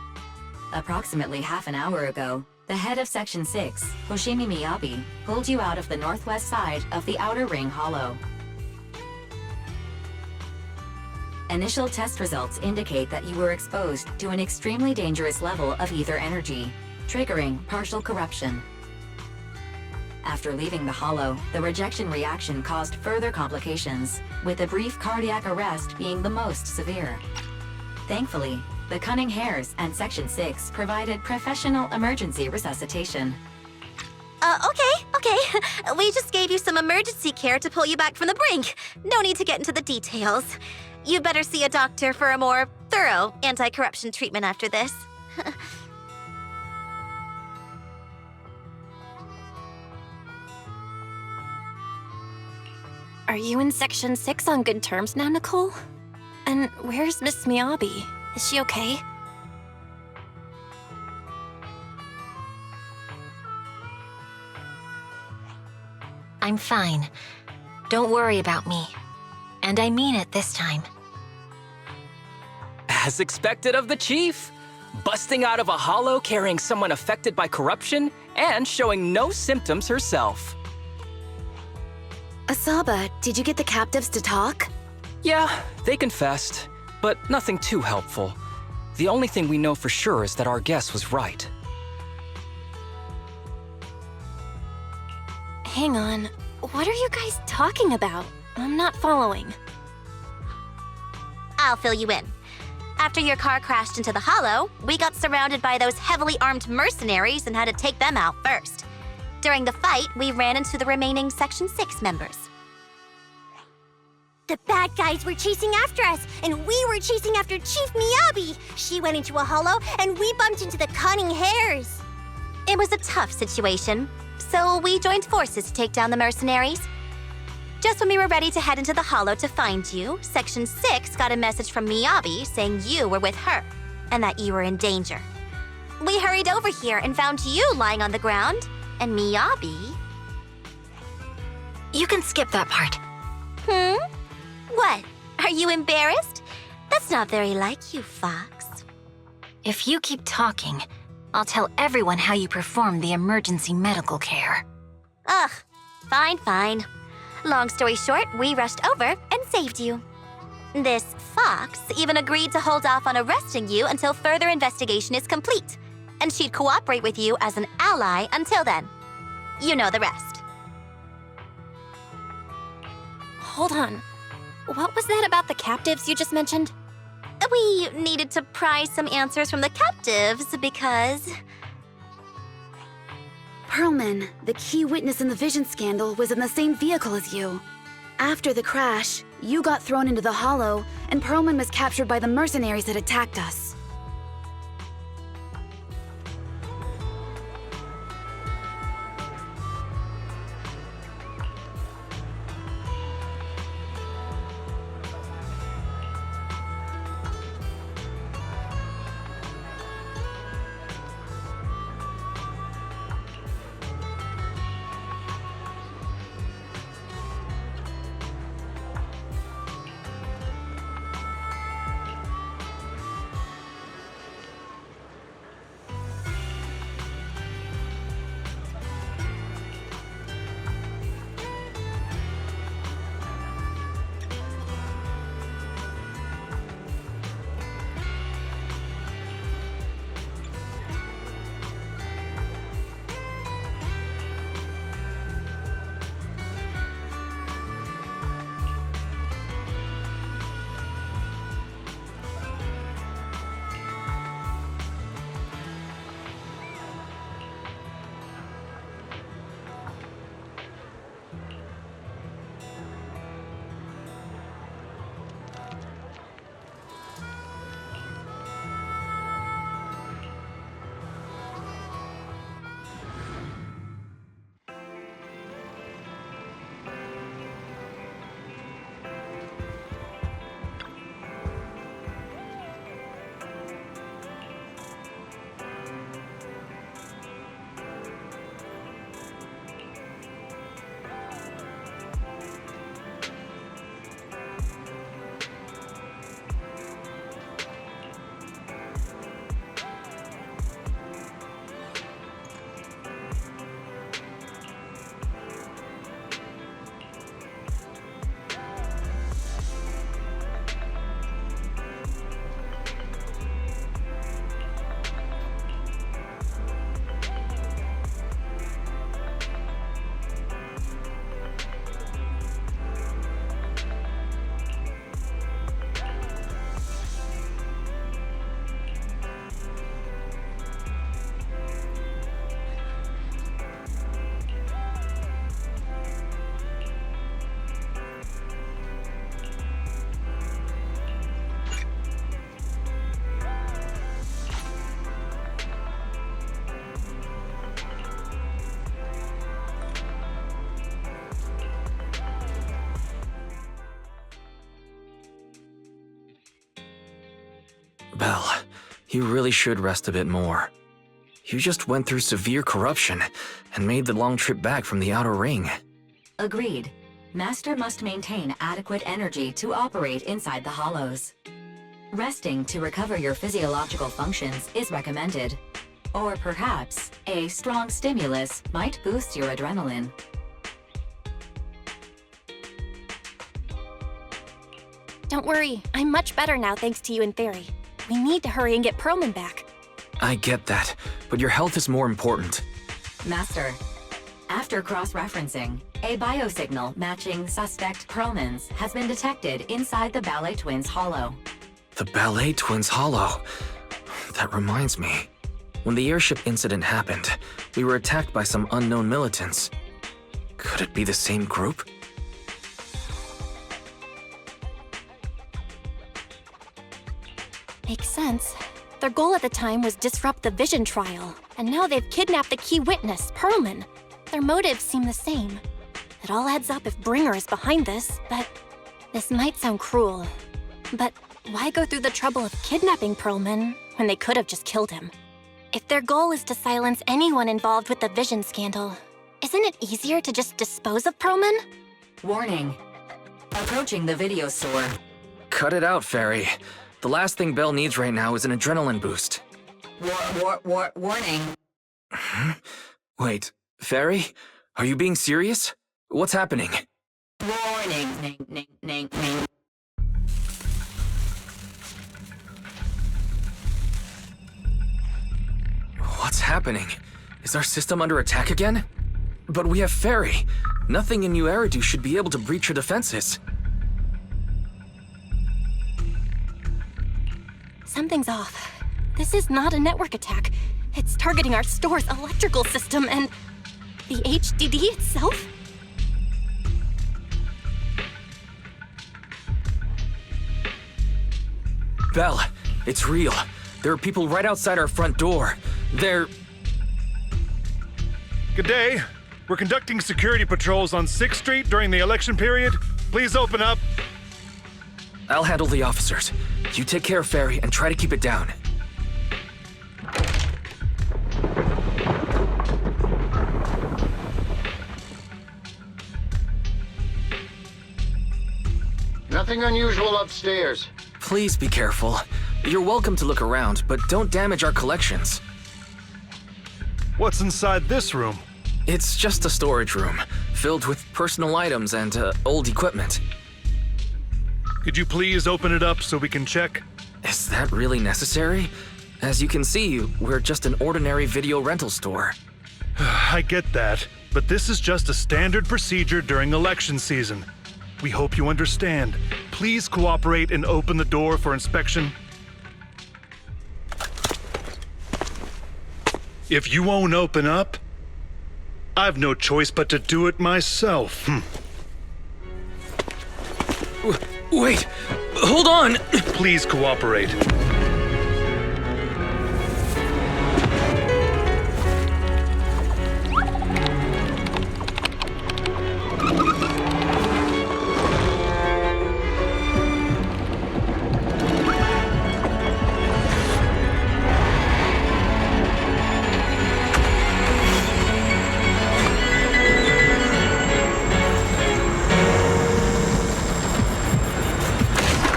S8: Approximately half an hour ago, the head of Section 6, Hoshimi Miyabi, pulled you out of the northwest side of the Outer Ring Hollow. Initial test results indicate that you were exposed to an extremely dangerous level of ether energy, triggering partial corruption. After leaving the hollow, the rejection reaction caused further complications, with a brief cardiac arrest being the most severe. Thankfully, the Cunning Hares and Section 6 provided professional emergency resuscitation.
S6: Okay. We just gave you some emergency care to pull you back from the brink. No need to get into the details. You better see a doctor for a more thorough anti-corruption treatment after this.
S7: Are you in Section 6 on good terms now, Nicole? And where's Miss Miyabi? Is she okay?
S15: I'm fine. Don't worry about me. And I mean it this time.
S14: As expected of the chief, busting out of a hollow carrying someone affected by corruption and showing no symptoms herself.
S13: Asaba, did you get the captives to talk?
S14: Yeah, they confessed, but nothing too helpful. The only thing we know for sure is that our guess was right.
S7: Hang on, what are you guys talking about? I'm not following.
S6: I'll fill you in. After your car crashed into the hollow, we got surrounded by those heavily armed mercenaries and had to take them out first. During the fight, we ran into the remaining Section 6 members.
S12: The bad guys were chasing after us, and we were chasing after Chief Miyabi. She went into a hollow, and we bumped into the Cunning Hares.
S6: It was a tough situation, so we joined forces to take down the mercenaries. Just when we were ready to head into the hollow to find you, Section 6 got a message from Miyabi saying you were with her, and that you were in danger. We hurried over here and found you lying on the ground, and Miyabi...
S15: You can skip that part.
S6: What? Are you embarrassed? That's not very like you, Fox.
S15: If you keep talking, I'll tell everyone how you performed the emergency medical care.
S6: Ugh, fine. Long story short, we rushed over and saved you. This Fox even agreed to hold off on arresting you until further investigation is complete, and she'd cooperate with you as an ally until then. You know the rest.
S7: Hold on. What was that about the captives you just mentioned?
S6: We needed to pry some answers from the captives because...
S13: Perlman, the key witness in the Vision scandal, was in the same vehicle as you. After the crash, you got thrown into the Hollow, and Perlman was captured by the mercenaries that attacked us.
S5: Belle, you really should rest a bit more. You just went through severe corruption and made the long trip back from the outer ring.
S8: Agreed. Master must maintain adequate energy to operate inside the hollows. Resting to recover your physiological functions is recommended. Or perhaps, a strong stimulus might boost your adrenaline.
S7: Don't worry, I'm much better now thanks to you and Fairy. We need to hurry and get Perlman back.
S5: I get that, but your health is more important.
S8: Master, after cross-referencing, a biosignal matching suspect Perlman's has been detected inside the Ballet Twins Hollow.
S5: The Ballet Twins Hollow. That reminds me. When the airship incident happened, we were attacked by some unknown militants. Could it be the same group?
S7: Makes sense. Their goal at the time was disrupt the Vision trial, and now they've kidnapped the key witness, Perlman. Their motives seem the same. It all adds up if Bringer is behind this, but this might sound cruel. But why go through the trouble of kidnapping Perlman when they could have just killed him? If their goal is to silence anyone involved with the Vision scandal, isn't it easier to just dispose of Perlman?
S8: Warning. Approaching the video store.
S5: Cut it out, Fairy. The last thing Belle needs right now is an adrenaline boost.
S8: Warning.
S5: Wait, Fairy? Are you being serious? What's happening?
S8: Warning.
S5: What's happening? Is our system under attack again? But we have Fairy. Nothing in New Eridu should be able to breach her defenses.
S7: Something's off. This is not a network attack. It's targeting our store's electrical system and the HDD itself?
S5: Belle, it's real. There are people right outside our front door. They're...
S16: Good day. We're conducting security patrols on 6th Street during the election period. Please open up.
S5: I'll handle the officers. You take care of Fairy and try to keep it down.
S17: Nothing unusual upstairs.
S5: Please be careful. You're welcome to look around, but don't damage our collections.
S16: What's inside this room?
S5: It's just a storage room, filled with personal items and old equipment.
S16: Could you please open it up so we can check?
S5: Is that really necessary? As you can see, we're just an ordinary video rental store.
S16: I get that, but this is just a standard procedure during election season. We hope you understand. Please cooperate and open the door for inspection. If you won't open up, I've no choice but to do it myself.
S5: Wait! Hold on!
S16: Please cooperate.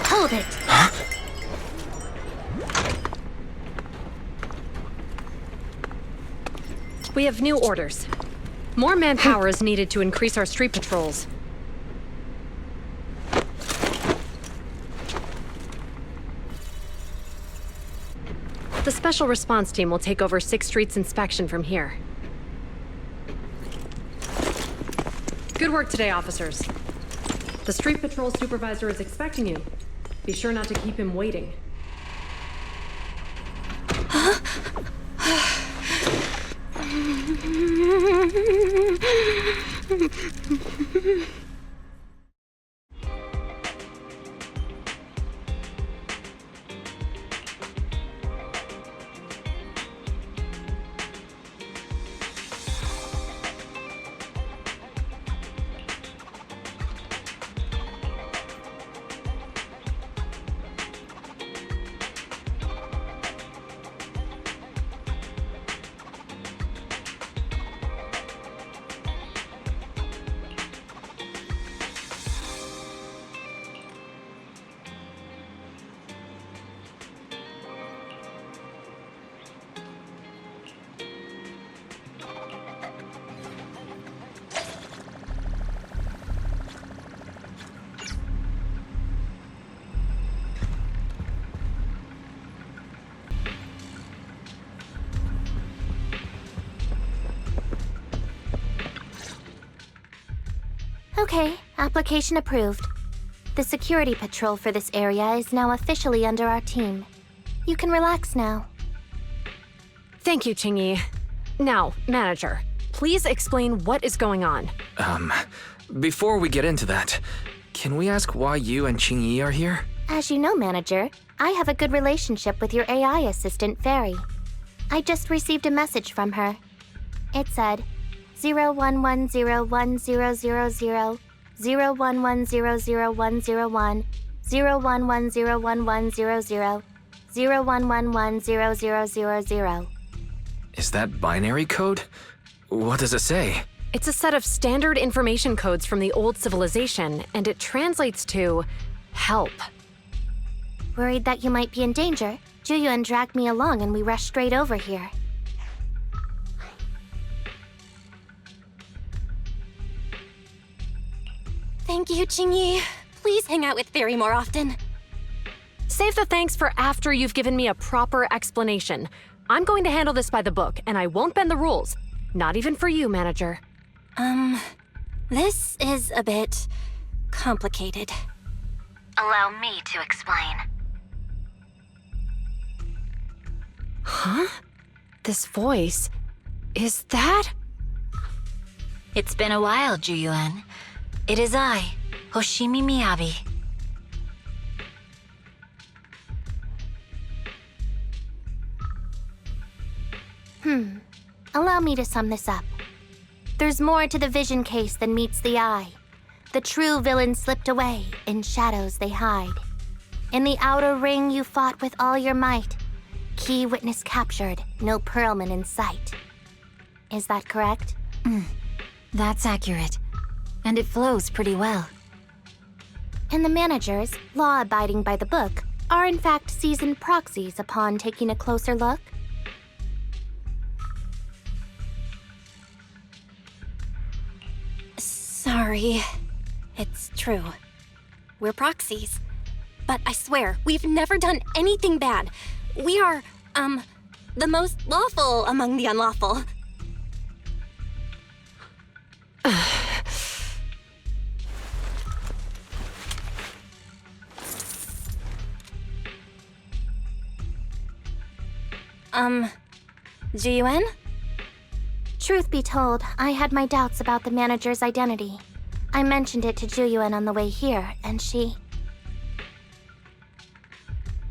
S12: Hold it.
S18: We have new orders. More manpower is needed to increase our street patrols. The Special Response Team will take over 6th Street's inspection from here. Good work today, officers. The Street Patrol Supervisor is expecting you. Be sure not to keep him waiting.
S6: Okay, application approved. The security patrol for this area is now officially under our team. You can relax now.
S18: Thank you, Qingyi. Now, Manager, please explain what is going on.
S5: Before we get into that, can we ask why you and Qingyi are here?
S6: As you know, Manager, I have a good relationship with your AI assistant, Fairy. I just received a message from her. It said, 01101000, 01100101, 01101100, 01110000.
S5: Is that binary code? What does it say?
S18: It's a set of standard information codes from the old civilization, and it translates to help.
S12: Worried that you might be in danger, Juyuan dragged me along and we rushed straight over here.
S7: Thank you, Jingyi. Please hang out with Fairy more often.
S18: Save the thanks for after you've given me a proper explanation. I'm going to handle this by the book, and I won't bend the rules. Not even for you, manager.
S7: This is a bit complicated.
S15: Allow me to explain.
S18: Huh? This voice... is that...
S15: It's been a while, Juyuan. It is I, Hoshimi Miyabi.
S12: Allow me to sum this up. There's more to the vision case than meets the eye. The true villain slipped away, in shadows they hide. In the outer ring you fought with all your might. Key witness captured, no Perlman in sight. Is that correct?
S15: That's accurate. And it flows pretty well.
S12: And the managers, law-abiding by the book, are in fact seasoned proxies upon taking a closer look?
S7: Sorry. It's true. We're proxies. But I swear, we've never done anything bad. We are, the most lawful among the unlawful. Juyuan?
S12: Truth be told, I had my doubts about the manager's identity. I mentioned it to Juyuan on the way here, and she...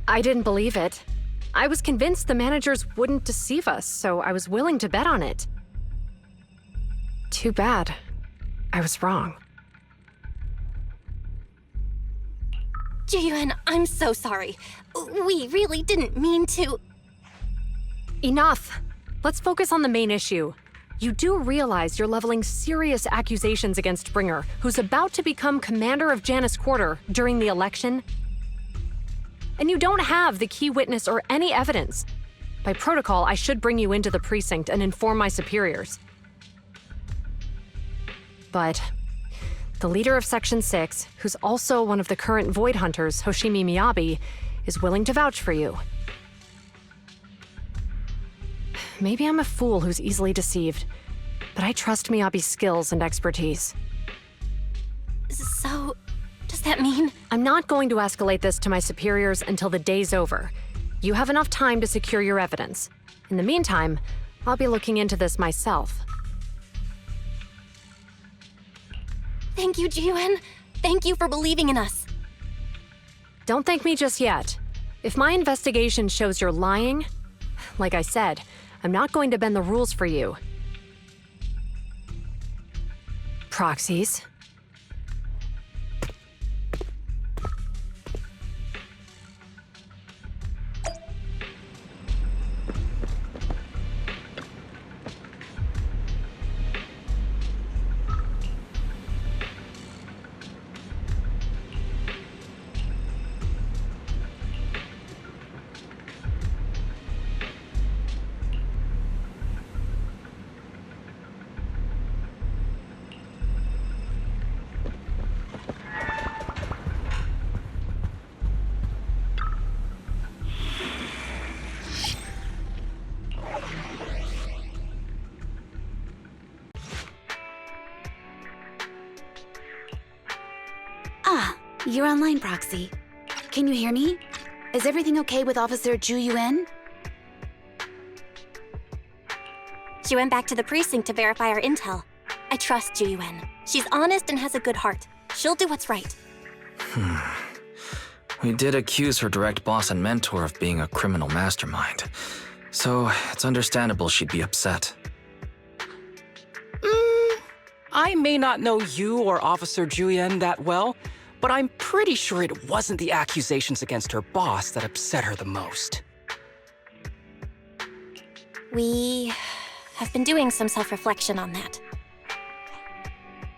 S18: I didn't believe it. I was convinced the managers wouldn't deceive us, so I was willing to bet on it. Too bad. I was wrong.
S7: Juyuan, I'm so sorry. We really didn't mean to...
S18: Enough! Let's focus on the main issue. You do realize you're leveling serious accusations against Bringer, who's about to become commander of Janus Quarter during the election? And you don't have the key witness or any evidence. By protocol, I should bring you into the precinct and inform my superiors. But the leader of Section 6, who's also one of the current Void Hunters, Hoshimi Miyabi, is willing to vouch for you. Maybe I'm a fool who's easily deceived, but I trust Miyabi's skills and expertise.
S7: So, does that mean?
S18: I'm not going to escalate this to my superiors until the day's over. You have enough time to secure your evidence. In the meantime, I'll be looking into this myself.
S7: Thank you, Juyuan. Thank you for believing in us.
S18: Don't thank me just yet. If my investigation shows you're lying, like I said, I'm not going to bend the rules for you. Proxies.
S13: You're online, Proxy. Can you hear me? Is everything okay with Officer Juyuan?
S7: She went back to the precinct to verify our intel. I trust Juyuan. She's honest and has a good heart. She'll do what's right.
S5: We did accuse her direct boss and mentor of being a criminal mastermind, so it's understandable she'd be upset.
S14: I may not know you or Officer Juyuan that well, but I'm pretty sure it wasn't the accusations against her boss that upset her the most.
S7: We have been doing some self-reflection on that.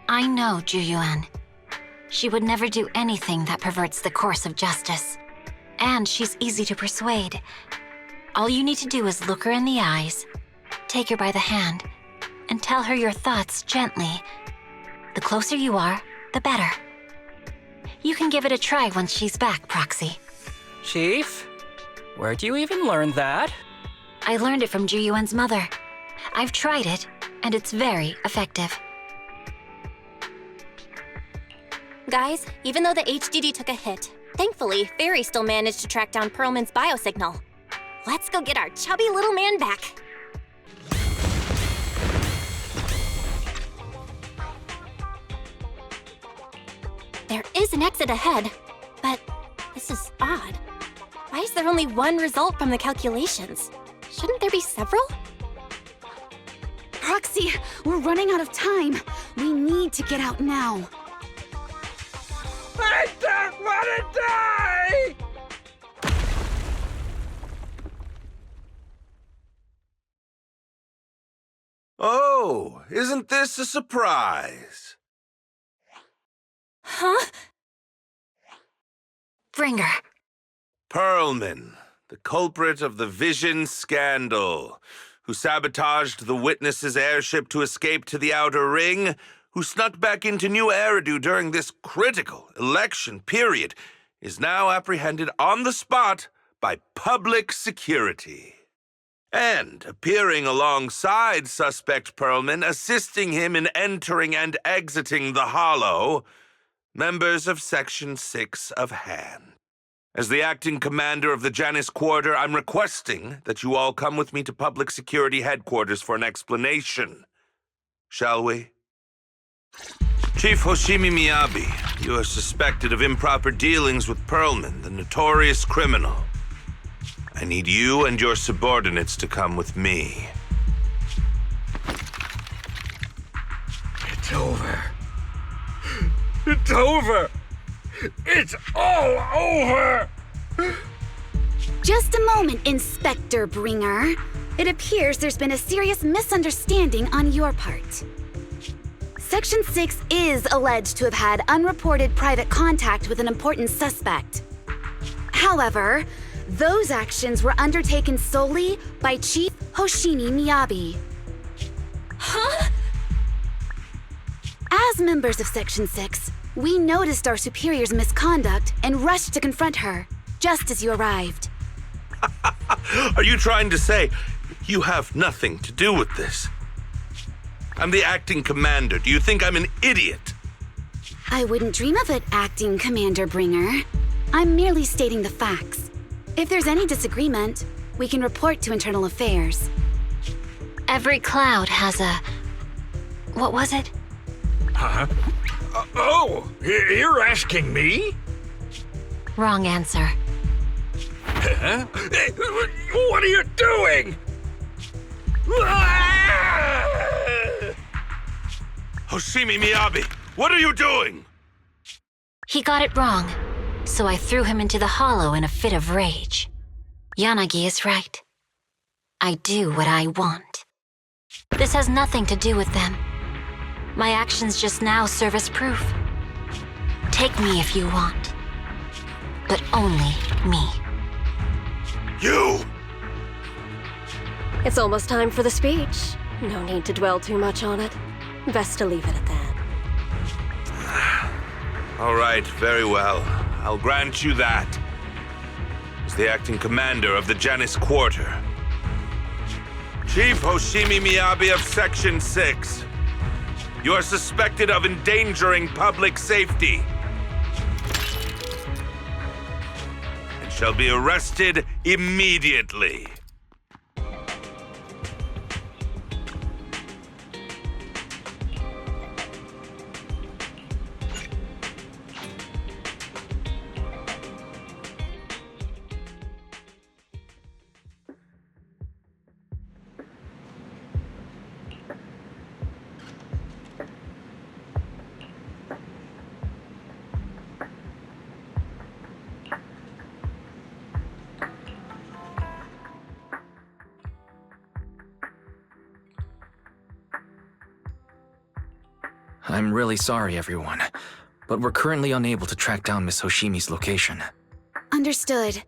S15: I know Juyuan. She would never do anything that perverts the course of justice. And she's easy to persuade. All you need to do is look her in the eyes, take her by the hand, and tell her your thoughts gently. The closer you are, the better. You can give it a try once she's back, Proxy.
S14: Chief, where'd you even learn that?
S15: I learned it from Ji-Yuan's mother. I've tried it, and it's very effective.
S7: Guys, even though the HDD took a hit, thankfully, Fairy still managed to track down Perlman's biosignal. Let's go get our chubby little man back. There is an exit ahead, but this is odd. Why is there only one result from the calculations? Shouldn't there be several?
S13: Proxy, we're running out of time. We need to get out now.
S4: I don't want to die!
S9: Oh, isn't this a surprise?
S7: Huh?
S15: Bringer.
S9: Perlman, the culprit of the Vision scandal, who sabotaged the Witness's airship to escape to the Outer Ring, who snuck back into New Eridu during this critical election period, is now apprehended on the spot by public security. And appearing alongside suspect Perlman, assisting him in entering and exiting the Hollow, members of Section 6 of Han. As the acting commander of the Janus Quarter, I'm requesting that you all come with me to Public Security Headquarters for an explanation. Shall we? Chief Hoshimi Miyabi, you are suspected of improper dealings with Perlman, the notorious criminal. I need you and your subordinates to come with me.
S4: It's over. It's over! It's all over!
S13: Just a moment, Inspector Bringer. It appears there's been a serious misunderstanding on your part. Section 6 is alleged to have had unreported private contact with an important suspect. However, those actions were undertaken solely by Chief Hoshimi Miyabi.
S7: Huh?
S13: As members of Section 6, we noticed our superior's misconduct and rushed to confront her, just as you arrived.
S9: Are you trying to say you have nothing to do with this? I'm the acting commander. Do you think I'm an idiot?
S13: I wouldn't dream of it, Acting Commander Bringer. I'm merely stating the facts. If there's any disagreement, we can report to Internal Affairs.
S15: Every cloud has a... What was it?
S4: Huh? Oh, you're asking me?
S15: Wrong answer.
S4: Huh? What are you doing?
S9: Hoshimi Miyabi, what are you doing?
S15: He got it wrong, so I threw him into the hollow in a fit of rage. Yanagi is right. I do what I want. This has nothing to do with them. My actions just now serve as proof. Take me if you want, but only me.
S9: You!
S10: It's almost time for the speech. No need to dwell too much on it. Best to leave it at that.
S9: All right, very well. I'll grant you that. As the acting commander of the Janus Quarter. Chief Hoshimi Miyabi of Section 6. You are suspected of endangering public safety. And shall be arrested immediately.
S5: I'm really sorry, everyone, but we're currently unable to track down Miss Hoshimi's location.
S13: Understood.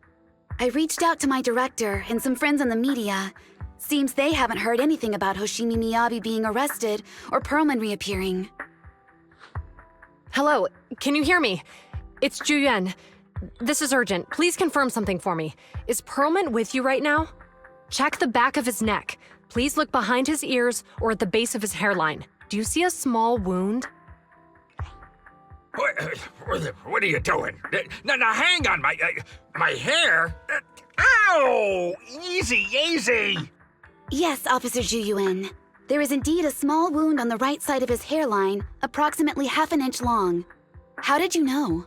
S13: I reached out to my director and some friends in the media. Seems they haven't heard anything about Hoshimi Miyabi being arrested or Perlman reappearing.
S18: Hello, can you hear me? It's Juyuan. This is urgent. Please confirm something for me. Is Perlman with you right now? Check the back of his neck. Please look behind his ears or at the base of his hairline. Do you see a small wound?
S4: What are you doing? Now hang on, my hair? Ow! Easy, easy!
S13: Yes, Officer Juyuan. There is indeed a small wound on the right side of his hairline, approximately half an inch long. How did you know?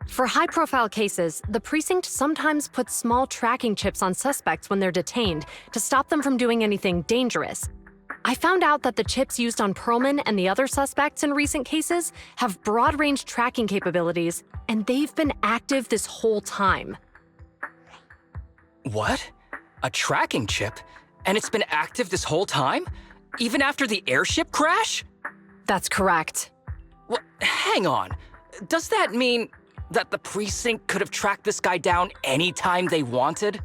S18: For high-profile cases, the precinct sometimes puts small tracking chips on suspects when they're detained to stop them from doing anything dangerous. I found out that the chips used on Perlman and the other suspects in recent cases have broad-range tracking capabilities, and they've been active this whole time.
S14: What? A tracking chip? And it's been active this whole time? Even after the airship crash?
S18: That's correct.
S14: Well, hang on. Does that mean that the precinct could have tracked this guy down anytime they wanted?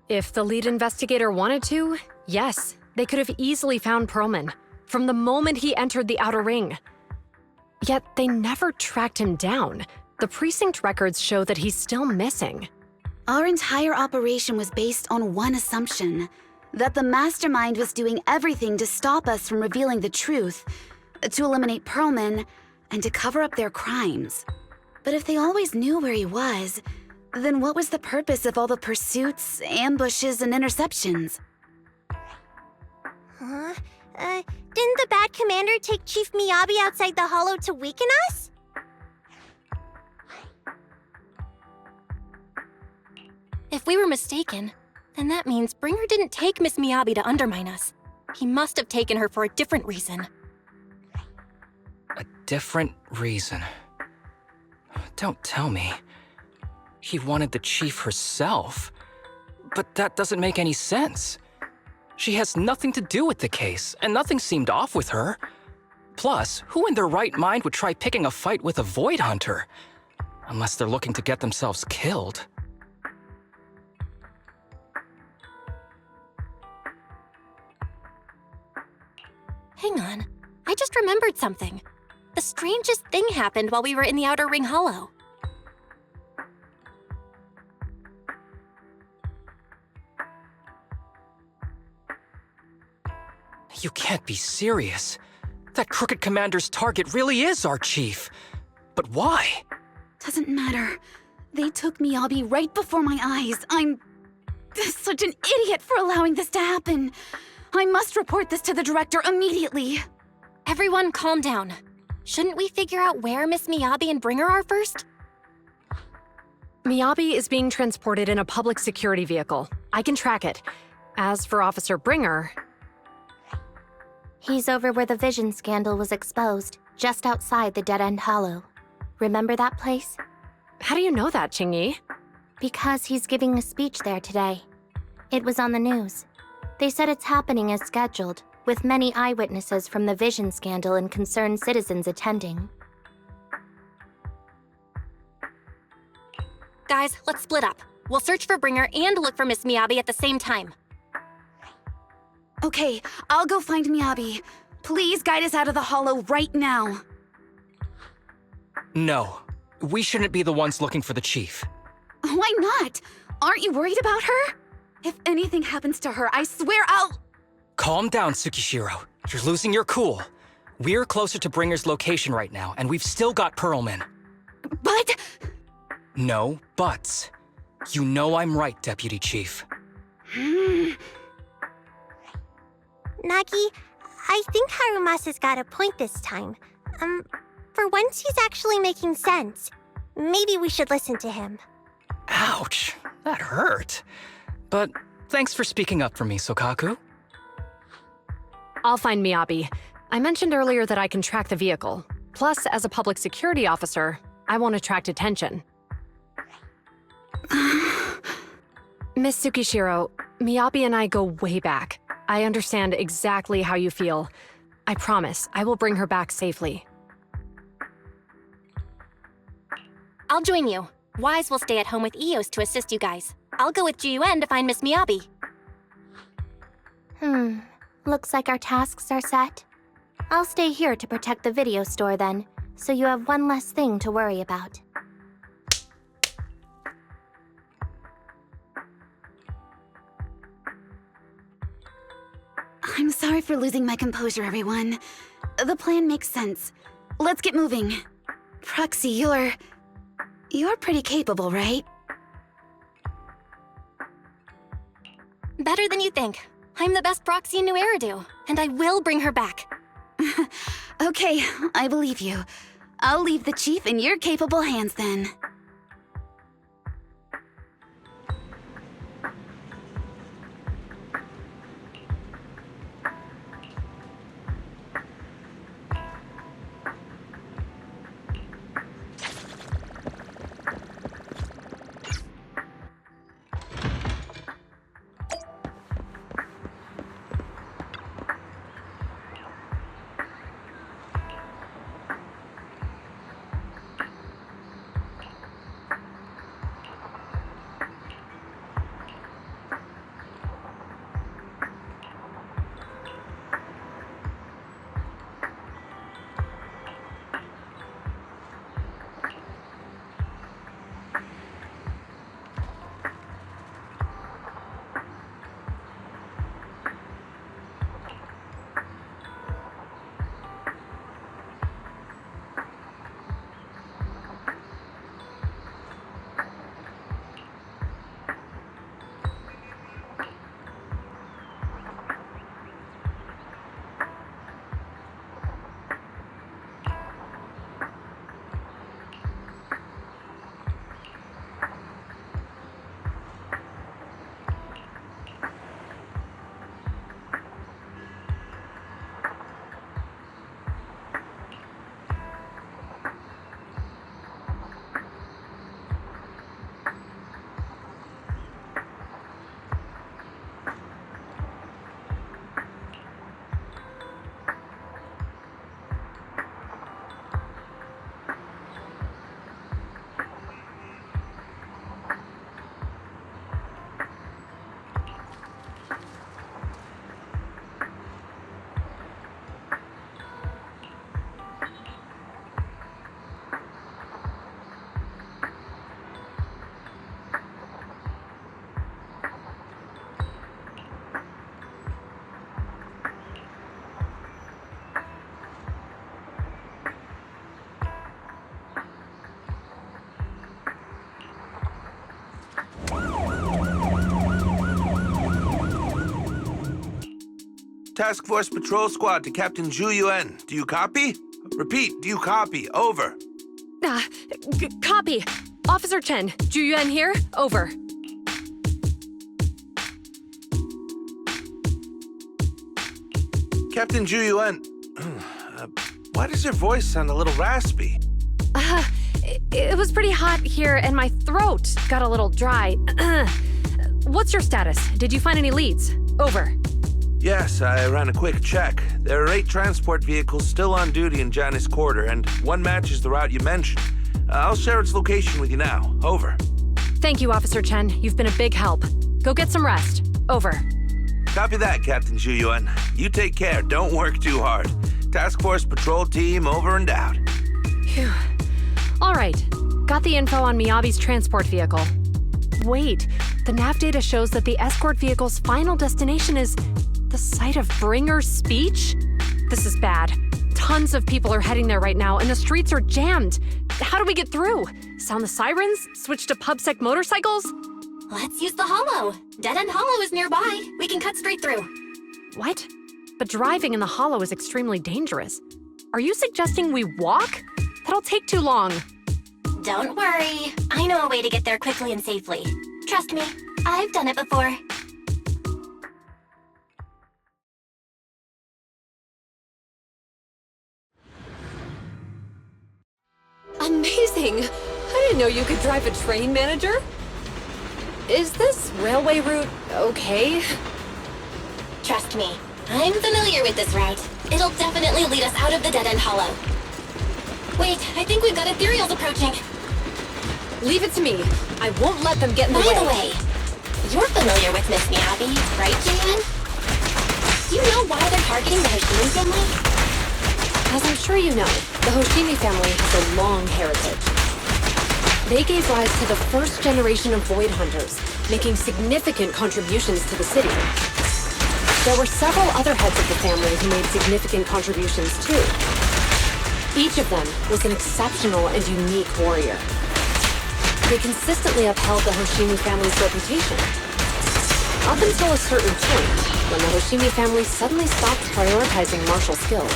S18: If the lead investigator wanted to, yes. They could have easily found Perlman from the moment he entered the outer ring. Yet they never tracked him down. The precinct records show that he's still missing.
S13: Our entire operation was based on one assumption, that the mastermind was doing everything to stop us from revealing the truth, to eliminate Perlman, and to cover up their crimes. But if they always knew where he was, then what was the purpose of all the pursuits, ambushes, and interceptions?
S12: Huh? Didn't the bad commander take Chief Miyabi outside the hollow to weaken us?
S7: If we were mistaken, then that means Bringer didn't take Miss Miyabi to undermine us. He must have taken her for a different reason.
S14: A different reason? Don't tell me. He wanted the chief herself. But that doesn't make any sense. She has nothing to do with the case, and nothing seemed off with her. Plus, who in their right mind would try picking a fight with a Void Hunter? Unless they're looking to get themselves killed.
S7: Hang on, I just remembered something. The strangest thing happened while we were in the Outer Ring Hollow.
S14: You can't be serious. That crooked commander's target really is our chief. But why?
S13: Doesn't matter. They took Miyabi right before my eyes. I'm such an idiot for allowing this to happen. I must report this to the director immediately.
S7: Everyone calm down. Shouldn't we figure out where Miss Miyabi and Bringer are first?
S18: Miyabi is being transported in a public security vehicle. I can track it. As for Officer Bringer...
S6: He's over where the vision scandal was exposed, just outside the Dead End Hollow. Remember that place?
S18: How do you know that, Qingyi?
S6: Because he's giving a speech there today. It was on the news. They said it's happening as scheduled, with many eyewitnesses from the vision scandal and concerned citizens attending.
S7: Guys, let's split up. We'll search for Bringer and look for Miss Miyabi at the same time.
S13: Okay, I'll go find Miyabi. Please guide us out of the hollow right now.
S14: No, we shouldn't be the ones looking for the chief.
S13: Why not? Aren't you worried about her? If anything happens to her, I swear I'll...
S14: Calm down, Tsukishiro. You're losing your cool. We're closer to Bringer's location right now, and we've still got Perlman.
S13: But...
S14: No buts. You know I'm right, Deputy Chief.
S12: Nagi, I think Harumasa's got a point this time. For once he's actually making sense. Maybe we should listen to him.
S14: Ouch, that hurt. But thanks for speaking up for me, Sokaku.
S18: I'll find Miyabi. I mentioned earlier that I can track the vehicle. Plus, as a public security officer, I won't attract attention. Miss Tsukishiro, Miyabi and I go way back. I understand exactly how you feel. I promise, I will bring her back safely.
S7: I'll join you. Wise will stay at home with Eos to assist you guys. I'll go with Juyuan to find Miss Miyabi.
S11: Looks like our tasks are set. I'll stay here to protect the video store then, so you have one less thing to worry about.
S13: I'm sorry for losing my composure, everyone. The plan makes sense. Let's get moving. Proxy, you're pretty capable, right?
S7: Better than you think. I'm the best proxy in New Eridu, and I will bring her back.
S13: Okay, I believe you. I'll leave the chief in your capable hands then.
S9: Task Force Patrol Squad to Captain Zhu Yuan. Do you copy? Repeat, do you copy? Over.
S18: Copy. Officer Chen, Juyuan here. Over.
S9: Captain Zhu Yuan, why does your voice sound a little raspy?
S18: It was pretty hot here and my throat got a little dry. What's your status? Did you find any leads? Over.
S9: Yes, I ran a quick check. There are 8 transport vehicles still on duty in Janus Quarter, and one matches the route you mentioned. I'll share its location with you now. Over.
S18: Thank you, Officer Chen. You've been a big help. Go get some rest. Over.
S9: Copy that, Captain Zhu Yuan. You take care. Don't work too hard. Task Force Patrol Team over and out.
S18: Phew. All right. Got the info on Miyabi's transport vehicle. Wait, the nav data shows that the escort vehicle's final destination is the site of Bringer's speech? This is bad. Tons of people are heading there right now, and the streets are jammed. How do we get through? Sound the sirens? Switch to PubSec motorcycles?
S7: Let's use the hollow. Dead End Hollow is nearby. We can cut straight through.
S18: What? But driving in the hollow is extremely dangerous. Are you suggesting we walk? That'll take too long.
S7: Don't worry. I know a way to get there quickly and safely. Trust me, I've done it before.
S18: Amazing! I didn't know you could drive a train, manager. Is this railway route okay?
S7: Trust me, I'm familiar with this route. It'll definitely lead us out of the Dead End Hollow. Wait, I think we've got ethereals approaching.
S18: Leave it to me. I won't let them get in the way.
S7: By the way, you're familiar with Miss Miyabi, right, Jan? Do you know why they're targeting the Hoshimi family?
S18: As I'm sure you know, the Hoshimi family has a long heritage. They gave rise to the first generation of Void Hunters, making significant contributions to the city. There were several other heads of the family who made significant contributions too. Each of them was an exceptional and unique warrior. They consistently upheld the Hoshimi family's reputation. Up until a certain point, when the Hoshimi family suddenly stopped prioritizing martial skills.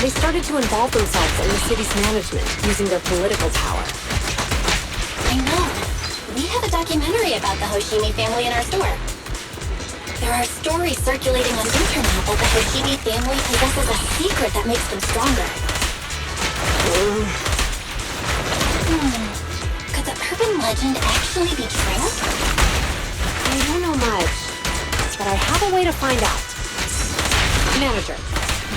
S18: They started to involve themselves in the city's management using their political power.
S7: I know. We have a documentary about the Hoshimi family in our store. There are stories circulating on the internet that the Hoshimi family possesses a secret that makes them stronger. Could the urban legend actually be true?
S18: I don't know much, but I have a way to find out. Manager,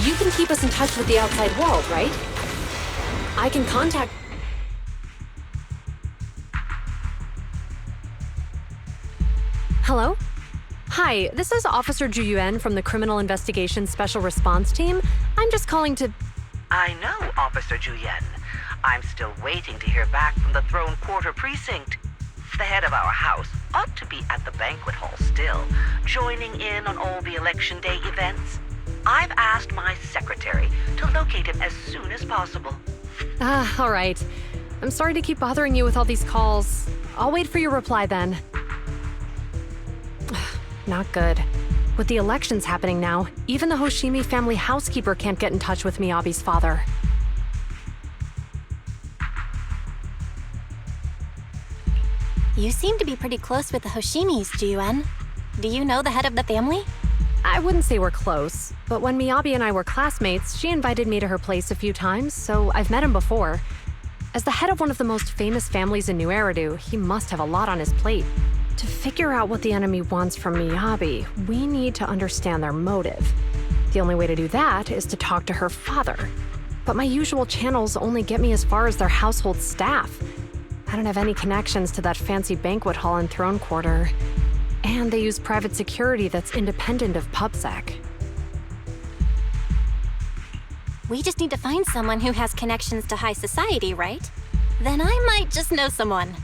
S18: you can keep us in touch with the outside world, right? I can contact... Hello? Hi, this is Officer Ju Yuan from the Criminal Investigations Special Response Team. I'm just calling to...
S19: I know, Officer Ju Yuan. I'm still waiting to hear back from the Throne Quarter Precinct. The head of our house ought to be at the banquet hall still, joining in on all the Election Day events. I've asked my secretary to locate him as soon as possible.
S18: All right. I'm sorry to keep bothering you with all these calls. I'll wait for your reply then. Not good. With the elections happening now, even the Hoshimi family housekeeper can't get in touch with Miyabi's father.
S7: You seem to be pretty close with the Hoshimis, Ji-Yuan. Do you know the head of the family?
S18: I wouldn't say we're close, but when Miyabi and I were classmates, she invited me to her place a few times, so I've met him before. As the head of one of the most famous families in New Eridu, he must have a lot on his plate. To figure out what the enemy wants from Miyabi, we need to understand their motive. The only way to do that is to talk to her father. But my usual channels only get me as far as their household staff. I don't have any connections to that fancy banquet hall in Throne Quarter. And they use private security that's independent of PubSec.
S7: We just need to find someone who has connections to high society, right? Then I might just know someone.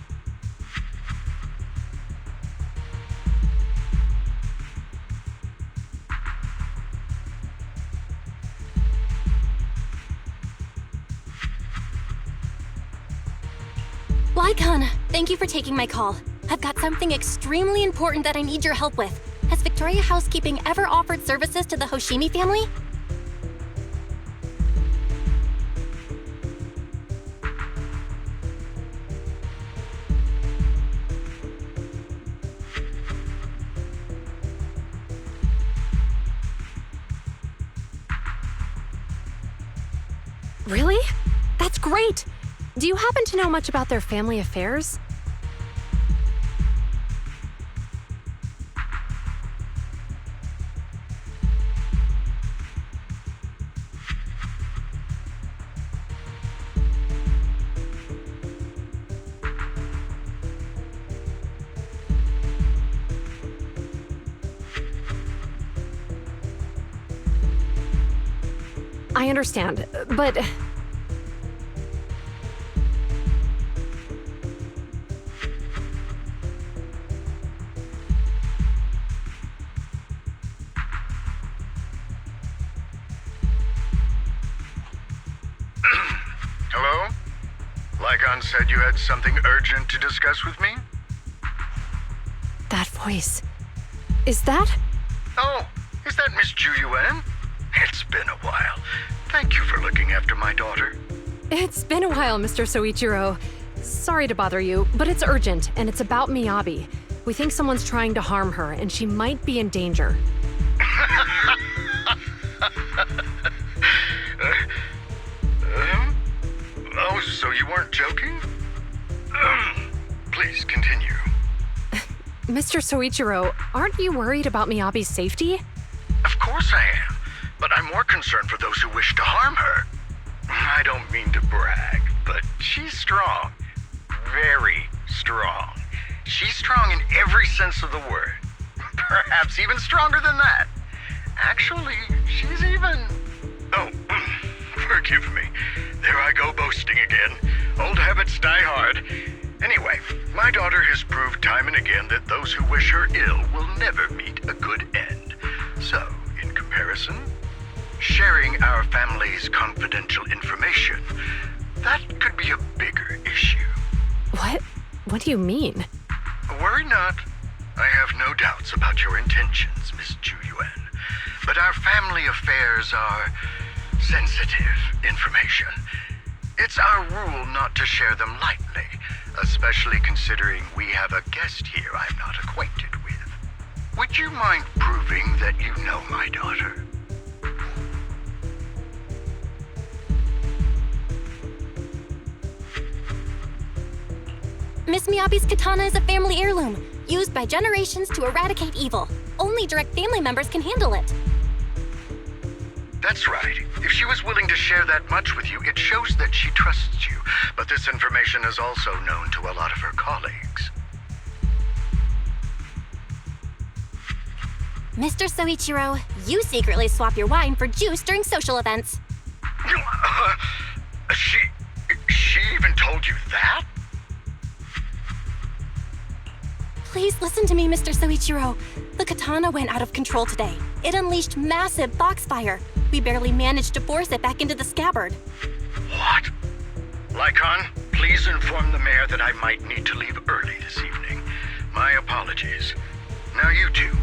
S7: Lycon, thank you for taking my call. I've got something extremely important that I need your help with. Has Victoria Housekeeping ever offered services to the Hoshimi family?
S18: Really? That's great! Do you happen to know much about their family affairs? I understand, but...
S20: Hello? Lycon said you had something urgent to discuss with me?
S18: That voice... Is that...
S20: Oh, is that Miss Ju Yuan? It's been a while. Thank you for looking after my daughter.
S18: It's been a while, Mr. Soichiro. Sorry to bother you, but it's urgent, and it's about Miyabi. We think someone's trying to harm her, and she might be in danger.
S20: Oh, so you weren't joking? Please, continue.
S18: Mr. Soichiro, aren't you worried about Miyabi's safety?
S20: Of course I am, but I'm more concerned for those who wish to harm her. I don't mean to brag, but she's strong. very strong. She's strong in every sense of the word. Perhaps even stronger than that. Actually, she's even... Oh, forgive me. There I go boasting again. Old habits die hard. Anyway, my daughter has proved time and again that those who wish her ill will never meet a good end. So, in comparison, sharing our family's confidential information, that could be a bigger issue.
S18: What? What do you mean?
S20: Worry not. I have no doubts about your intentions, Miss Ju Yuan. But our family affairs are sensitive information. It's our rule not to share them lightly, especially considering we have a guest here I'm not acquainted with. Would you mind proving that you know my daughter?
S7: Miss Miyabi's katana is a family heirloom, used by generations to eradicate evil. Only direct family members can handle it.
S20: That's right. If she was willing to share that much with you, it shows that she trusts you. But this information is also known to a lot of her colleagues.
S7: Mr. Soichiro, you secretly swap your wine for juice during social events.
S20: She even told you that?
S7: Please listen to me, Mr. Soichiro. The katana went out of control today. It unleashed massive foxfire. We barely managed to force it back into the scabbard.
S20: What? Lycon, please inform the mayor that I might need to leave early this evening. My apologies. Now you two.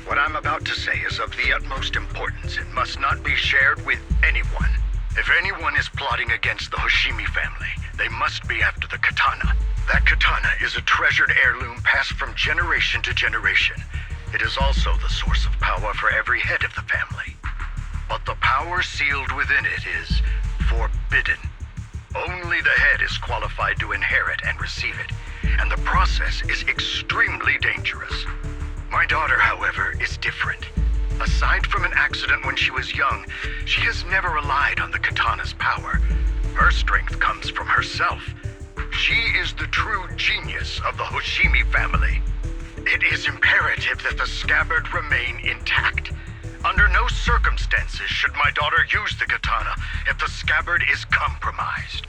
S20: What I'm about to say is of the utmost importance. It must not be shared with anyone. If anyone is plotting against the Hoshimi family, they must be after the katana. That katana is a treasured heirloom passed from generation to generation. It is also the source of power for every head of the family. But the power sealed within it is forbidden. Only the head is qualified to inherit and receive it, and the process is extremely dangerous. My daughter, however, is different. Aside from an accident when she was young, she has never relied on the katana's power. Her strength comes from herself. She is the true genius of the Hoshimi family. It is imperative that the scabbard remain intact. Under no circumstances should my daughter use the katana if the scabbard is compromised.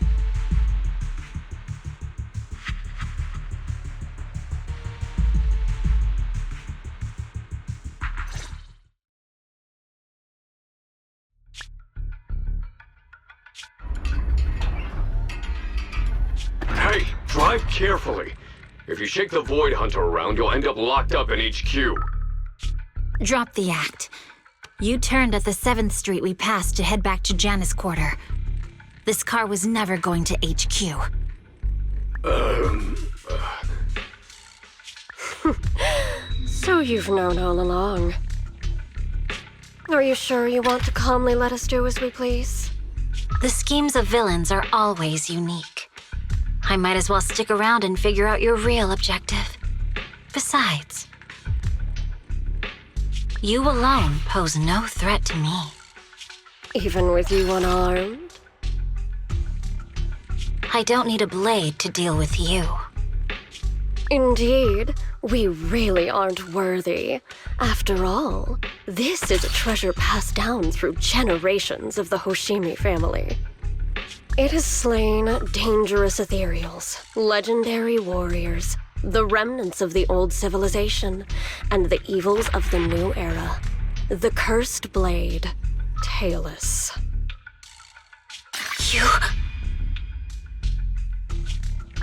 S21: Hey, drive carefully. If you shake the Void Hunter around, you'll end up locked up in HQ.
S15: Drop the act. You turned at the 7th Street we passed to head back to Janus Quarter. This car was never going to HQ.
S10: So you've known all along. Are you sure you want to calmly let us do as we please?
S15: The schemes of villains are always unique. I might as well stick around and figure out your real objective. Besides, you alone pose no threat to me.
S10: Even with you unarmed?
S15: I don't need a blade to deal with you.
S10: Indeed, we really aren't worthy. After all, this is a treasure passed down through generations of the Hoshimi family. It has slain dangerous ethereals, legendary warriors, the remnants of the old civilization, and the evils of the new era. The cursed blade, Tailless.
S15: You...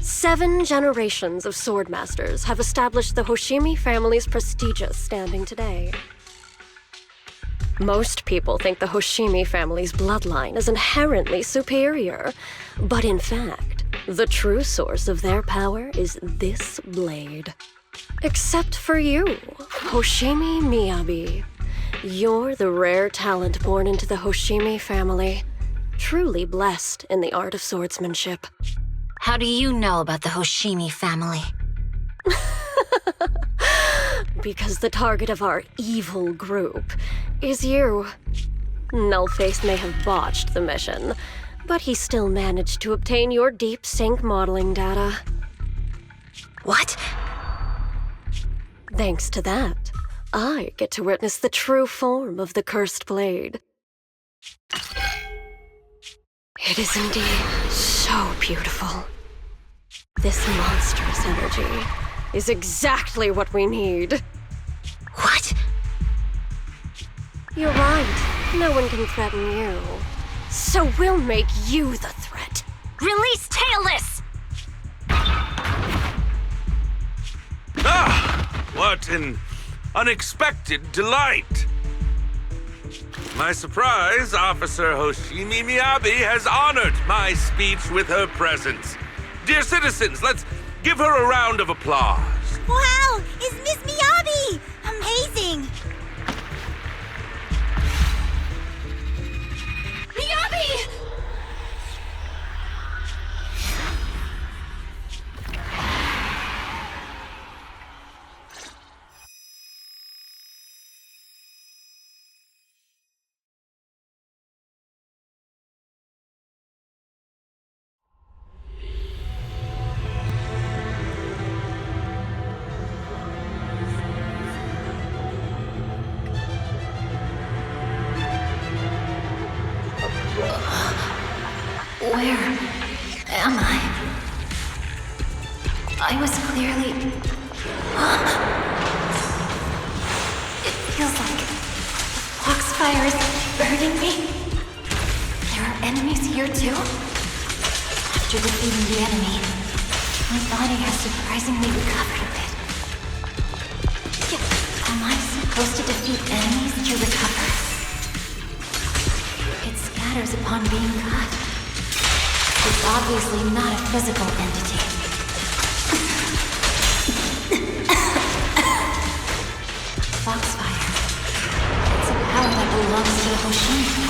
S10: 7 generations of swordmasters have established the Hoshimi family's prestigious standing today. Most people think the Hoshimi family's bloodline is inherently superior, but in fact, the true source of their power is this blade. Except for you, Hoshimi Miyabi. You're the rare talent born into the Hoshimi family, truly blessed in the art of swordsmanship.
S15: How do you know about the Hoshimi family?
S10: Because the target of our evil group is you. Nullface may have botched the mission, but he still managed to obtain your deep sync modeling data.
S7: What?
S10: Thanks to that, I get to witness the true form of the cursed blade. It is indeed so beautiful. This monstrous energy is exactly what we need.
S7: What?
S10: You're right. No one can threaten you. So we'll make you the threat.
S7: Release Tailless!
S9: Ah! What an unexpected delight! My surprise, Officer Hoshimi Miyabi has honored my speech with her presence. Dear citizens, let's give her a round of applause.
S12: Wow! Is Miss Miyabi! Amazing!
S7: Miyabi! Where am I? I was clearly... It feels like the foxfire is burning me. There are enemies here too? After defeating the enemy, my body has surprisingly recovered a bit. Am I supposed to defeat enemies to recover? It scatters upon being cut. It's obviously not a physical entity. Foxfire. It's a power that belongs to the Hoshimi.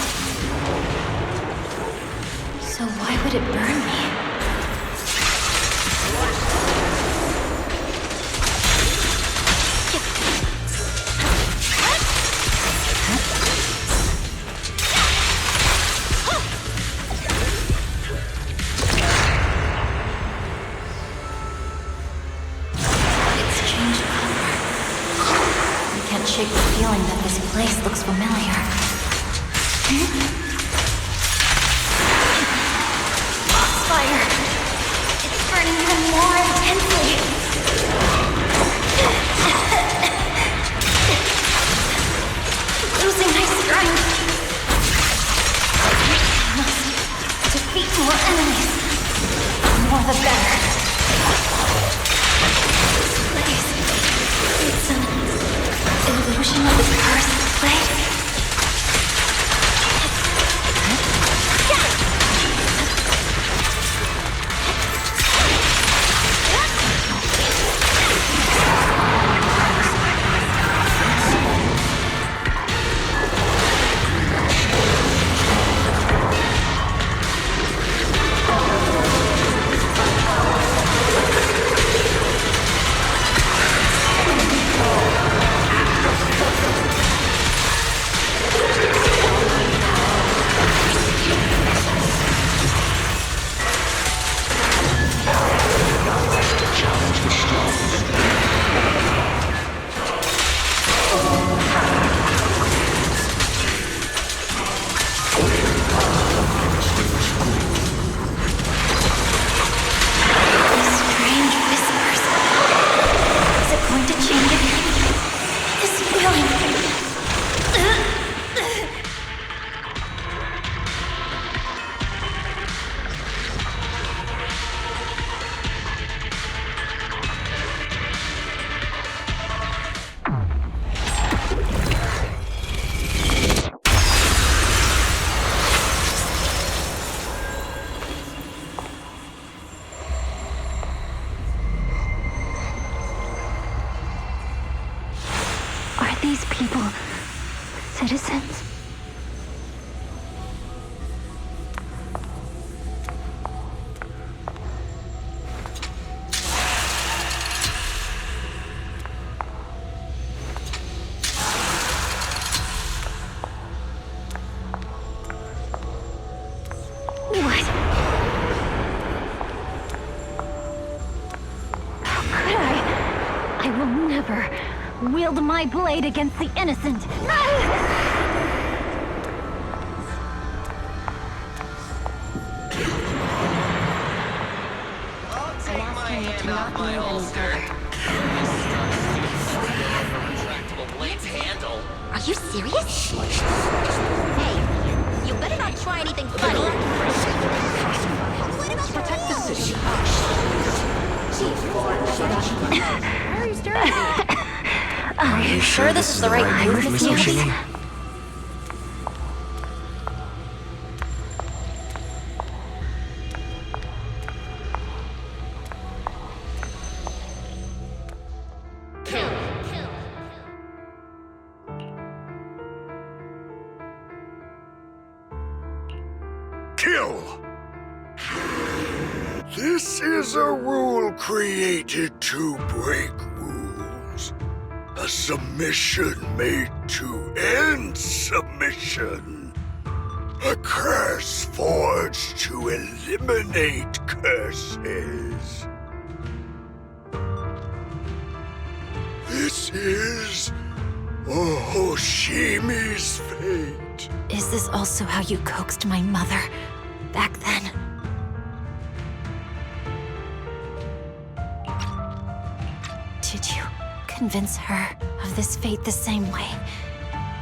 S7: So why would it burn me? Shake the feeling that this place looks familiar. Foxfire! It's burning even more intensely! Losing my strength! I must defeat more enemies. The more the better. This place, it's an illusion of the cursed blade? These people, citizens? What? How could
S3: never wield my blade against the innocent.
S2: I'll take my hand off my holster. Miss Star Student, let's go for retractable blade's handle.
S6: Are you serious? Hey, you better not try anything funny.
S14: Protect the city.
S18: Why are you staring at me?
S7: Are you sure this is the right move, Miss Miyabi?
S22: Kill! This is a rule created to break rules. A submission made to end submission. A curse forged to eliminate curses. This is Hoshimi's fate.
S7: Is this also how you coaxed my mother back then? Did you convince her of this fate the same way?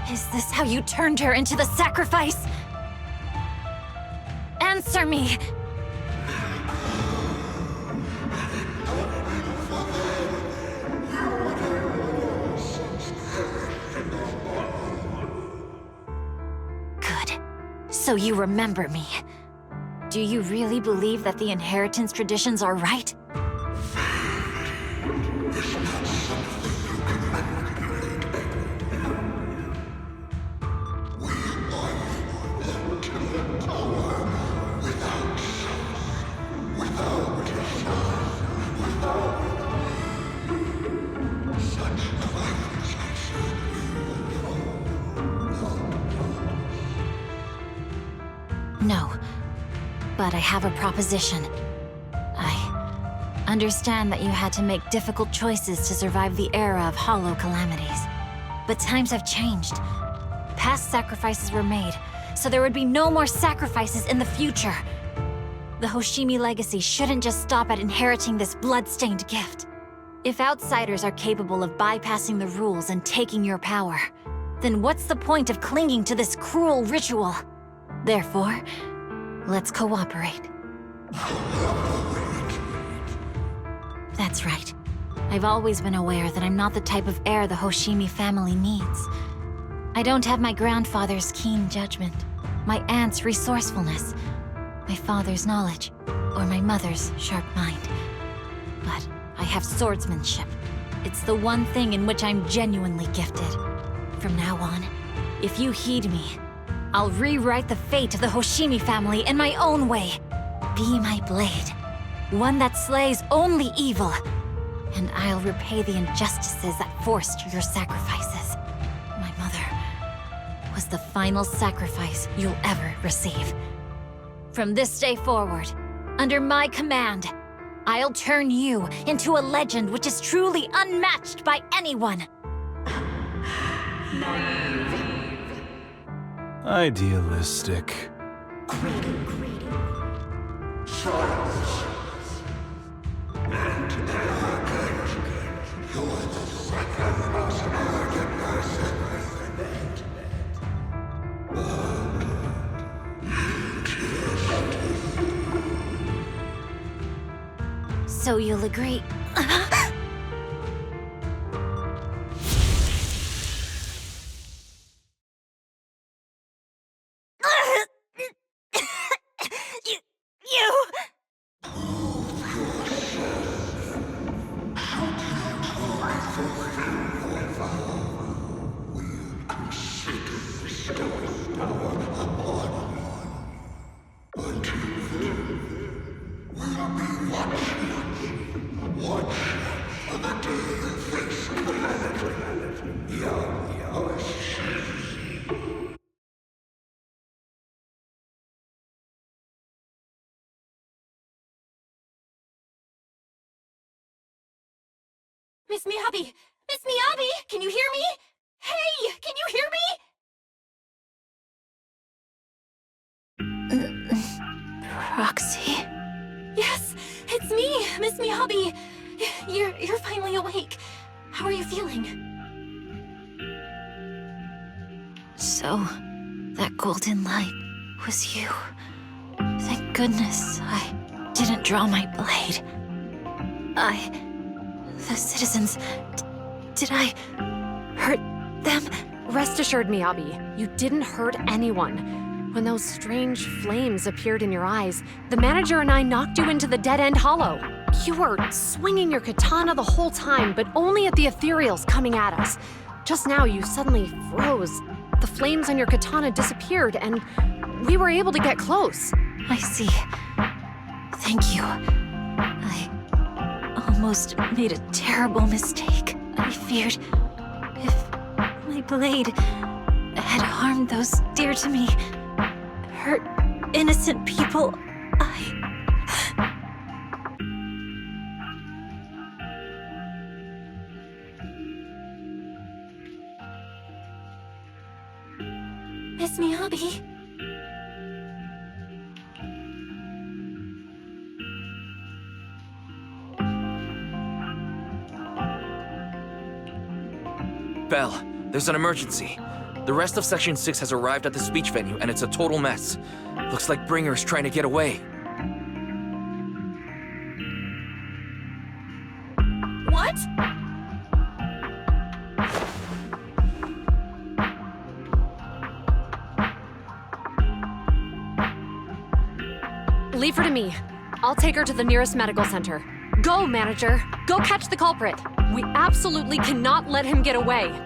S7: Is this how you turned her into the sacrifice? Answer me! Good. So you remember me. Do you really believe that the inheritance traditions are right? No, but I have a proposition. I understand that you had to make difficult choices to survive the era of hollow calamities. But times have changed. Past sacrifices were made, so there would be no more sacrifices in the future. The Hoshimi legacy shouldn't just stop at inheriting this blood-stained gift. If outsiders are capable of bypassing the rules and taking your power, then what's the point of clinging to this cruel ritual? Therefore, let's cooperate. That's right. I've always been aware that I'm not the type of heir the Hoshimi family needs. I don't have my grandfather's keen judgment, my aunt's resourcefulness, my father's knowledge, or my mother's sharp mind. But I have swordsmanship. It's the one thing in which I'm genuinely gifted. From now on, if you heed me, I'll rewrite the fate of the Hoshimi family in my own way. Be my blade, one that slays only evil, and I'll repay the injustices that forced your sacrifices. My mother was the final sacrifice you'll ever receive. From this day forward, under my command, I'll turn you into a legend which is truly unmatched by anyone.
S23: Idealistic.
S7: So you'll agree.
S3: Miss Miyabi!
S7: Miss Miyabi, can you hear me? Hey, can you hear me?
S15: Proxy?
S7: Yes, it's me, Miss Miyabi. You're finally awake. How are you feeling?
S15: So, that golden light was you. Thank goodness I didn't draw my blade. The citizens... Did I hurt them?
S18: Rest assured, Miyabi, you didn't hurt anyone. When those strange flames appeared in your eyes, the manager and I knocked you into the dead-end hollow. You were swinging your katana the whole time, but only at the ethereals coming at us. Just now, you suddenly froze. The flames on your katana disappeared, and we were able to get close.
S15: I see. Thank you. I almost made a terrible mistake. I feared if my blade had harmed those dear to me, hurt innocent people,
S7: Miss Miyabi?
S5: Belle, there's an emergency. The rest of Section 6 has arrived at the speech venue, and it's a total mess. Looks like Bringer's trying to get away.
S7: What?
S18: Leave her to me. I'll take her to the nearest medical center. Go, manager. Go catch the culprit. We absolutely cannot let him get away.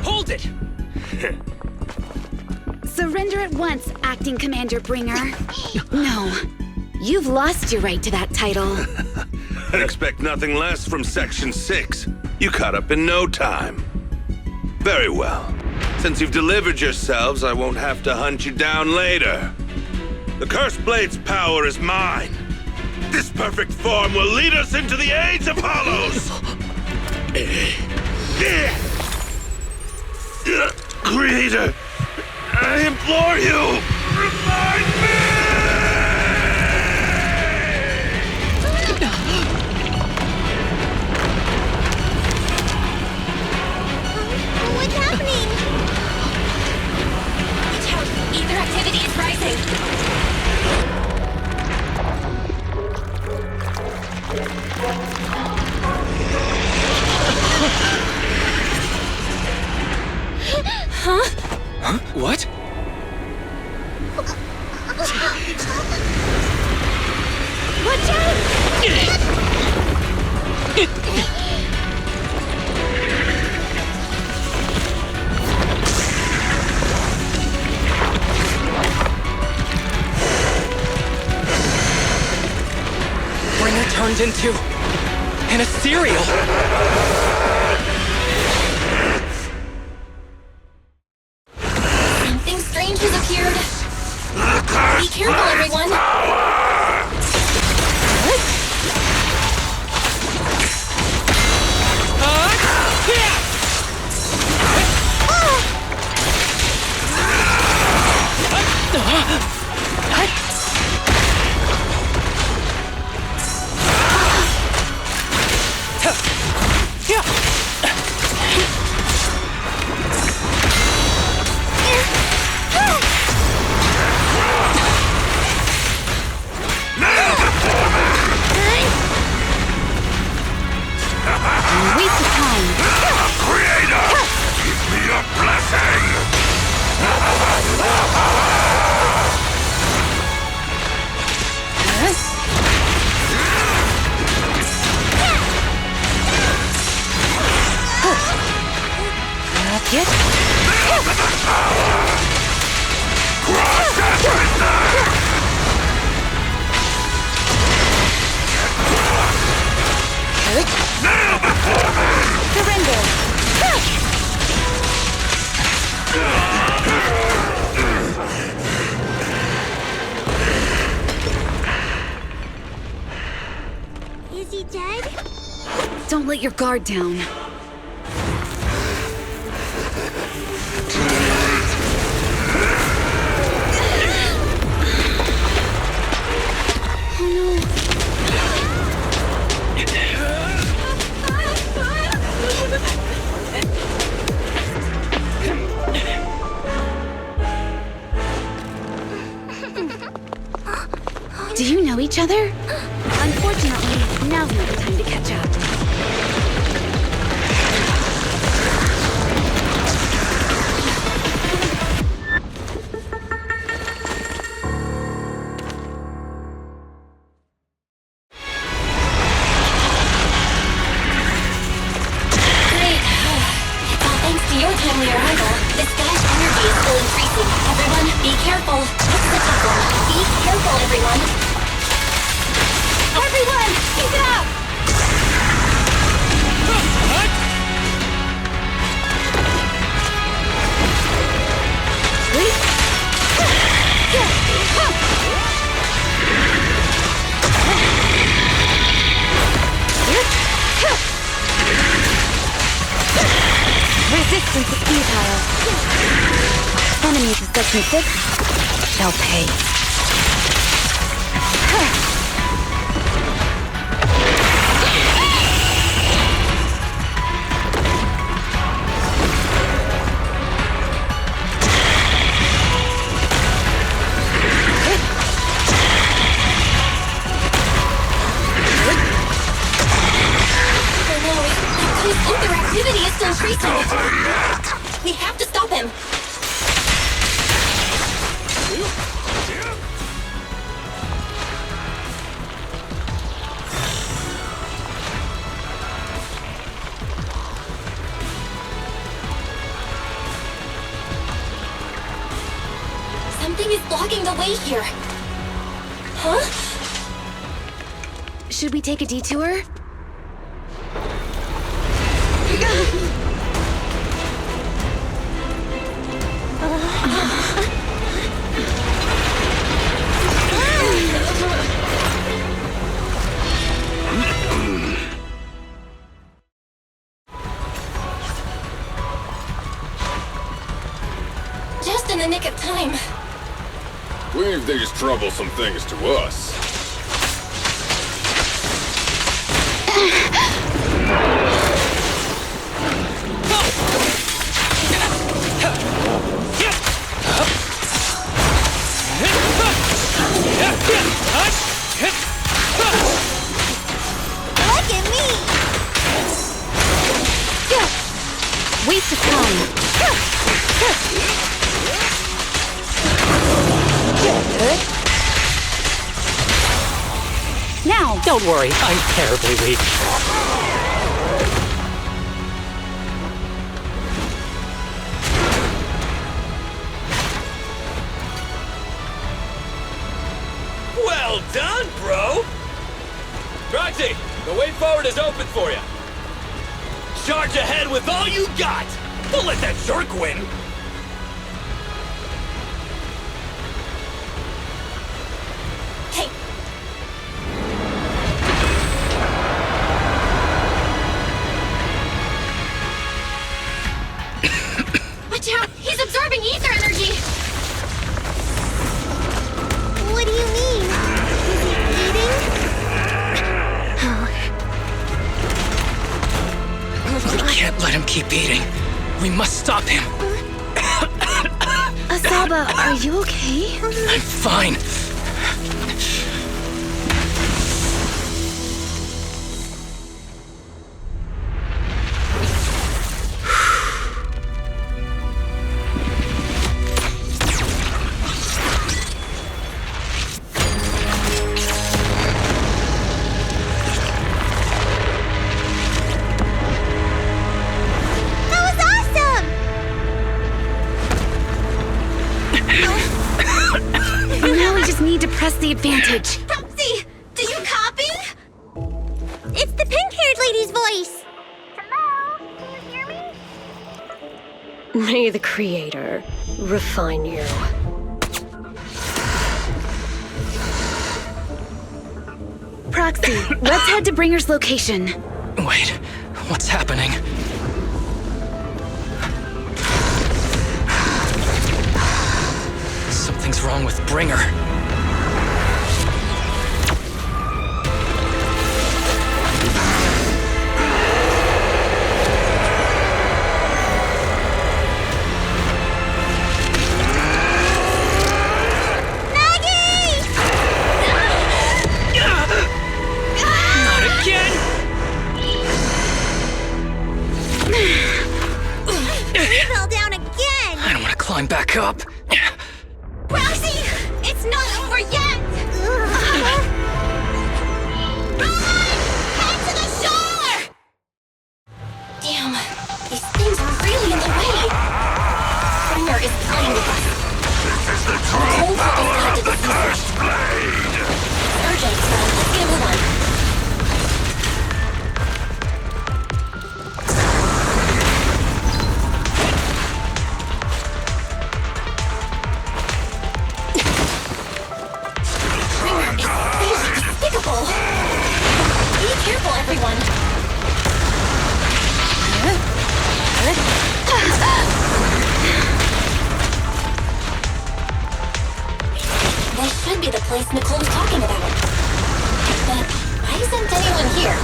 S14: Hold it!
S13: Surrender at once, Acting Commander Bringer. No. You've lost your right to that title.
S9: I'd expect nothing less from Section 6. You caught up in no time. Very well. Since you've delivered yourselves, I won't have to hunt you down later. The Cursed Blade's power is mine. This perfect form will lead us into the Age of Hollows! Creator, I implore you, remind me!
S11: What's happening?
S7: Watch out! Ether activity is rising!
S14: Huh? What?
S11: Watch
S14: Bringer turned into an ethereal.
S7: Something strange has appeared. Be careful, everyone.
S13: Waste of time.
S9: Creator, give me your blessing!
S13: That's it.
S9: Crush everything! Kneel before me!
S13: Surrender.
S11: Is he dead?
S13: Don't let your guard down. Do you know each other? Unfortunately, now's not the time to catch up.
S7: Great. It's all thanks to your timely arrival. This guy's energy is still increasing. Everyone, be careful. This is a tough one. Be careful, everyone. Everyone, keep it up!
S13: Resistance is futile. Enemies of Section 6 shall pay.
S7: Ether activity is still increasing. We have to stop him. blocking the way here. Huh?
S13: Should we take a detour?
S7: Just in the nick of time.
S21: Leave these troublesome things to us.
S12: Look at me!
S13: Waste of time. Now!
S14: Don't worry, I'm terribly weak.
S1: Well done, bro! Proxy, the way forward is open for you. Charge ahead with all you got! Don't let that jerk win!
S7: Hey! Watch out! He's absorbing ether energy!
S12: What do you mean? Is he eating?
S14: We can't let him keep eating. We must stop him.
S13: Asaba, are you okay?
S14: I'm fine.
S13: Now we just need to press the advantage.
S12: Proxy, do you copy? It's the pink-haired lady's voice. Hello? Can you hear me?
S10: May the Creator refine you.
S13: Proxy, let's head to Bringer's location.
S14: Wait, what's happening? Something's wrong with Bringer. Not again!
S12: He fell down again!
S14: I don't want to climb back up.
S12: Proxy, it's not over yet! Head to the shore!
S7: Damn, these things are really in the way. Bringer is playing with us. The whole world is tied to this research. It's urgent, so let's get a move on. Be careful, everyone! This should be the place Nicole was talking about. But why isn't anyone here?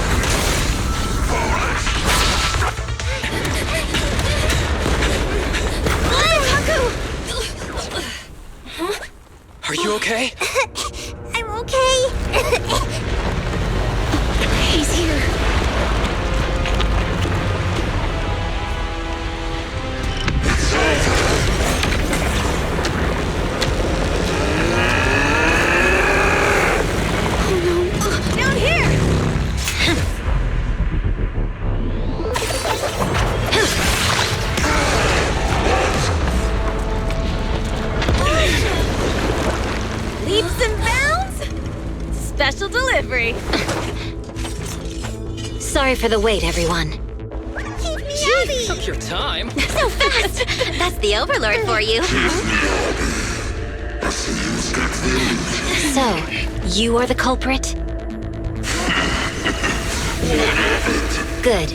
S7: Huh?
S14: Are you okay?
S12: I'm okay.
S13: He's here.
S12: Down here!
S8: special delivery.
S15: Sorry for the wait, everyone.
S8: Miyabi!
S14: Took your time.
S6: So fast! That's the Overlord for you.
S15: So, you are the culprit? Good.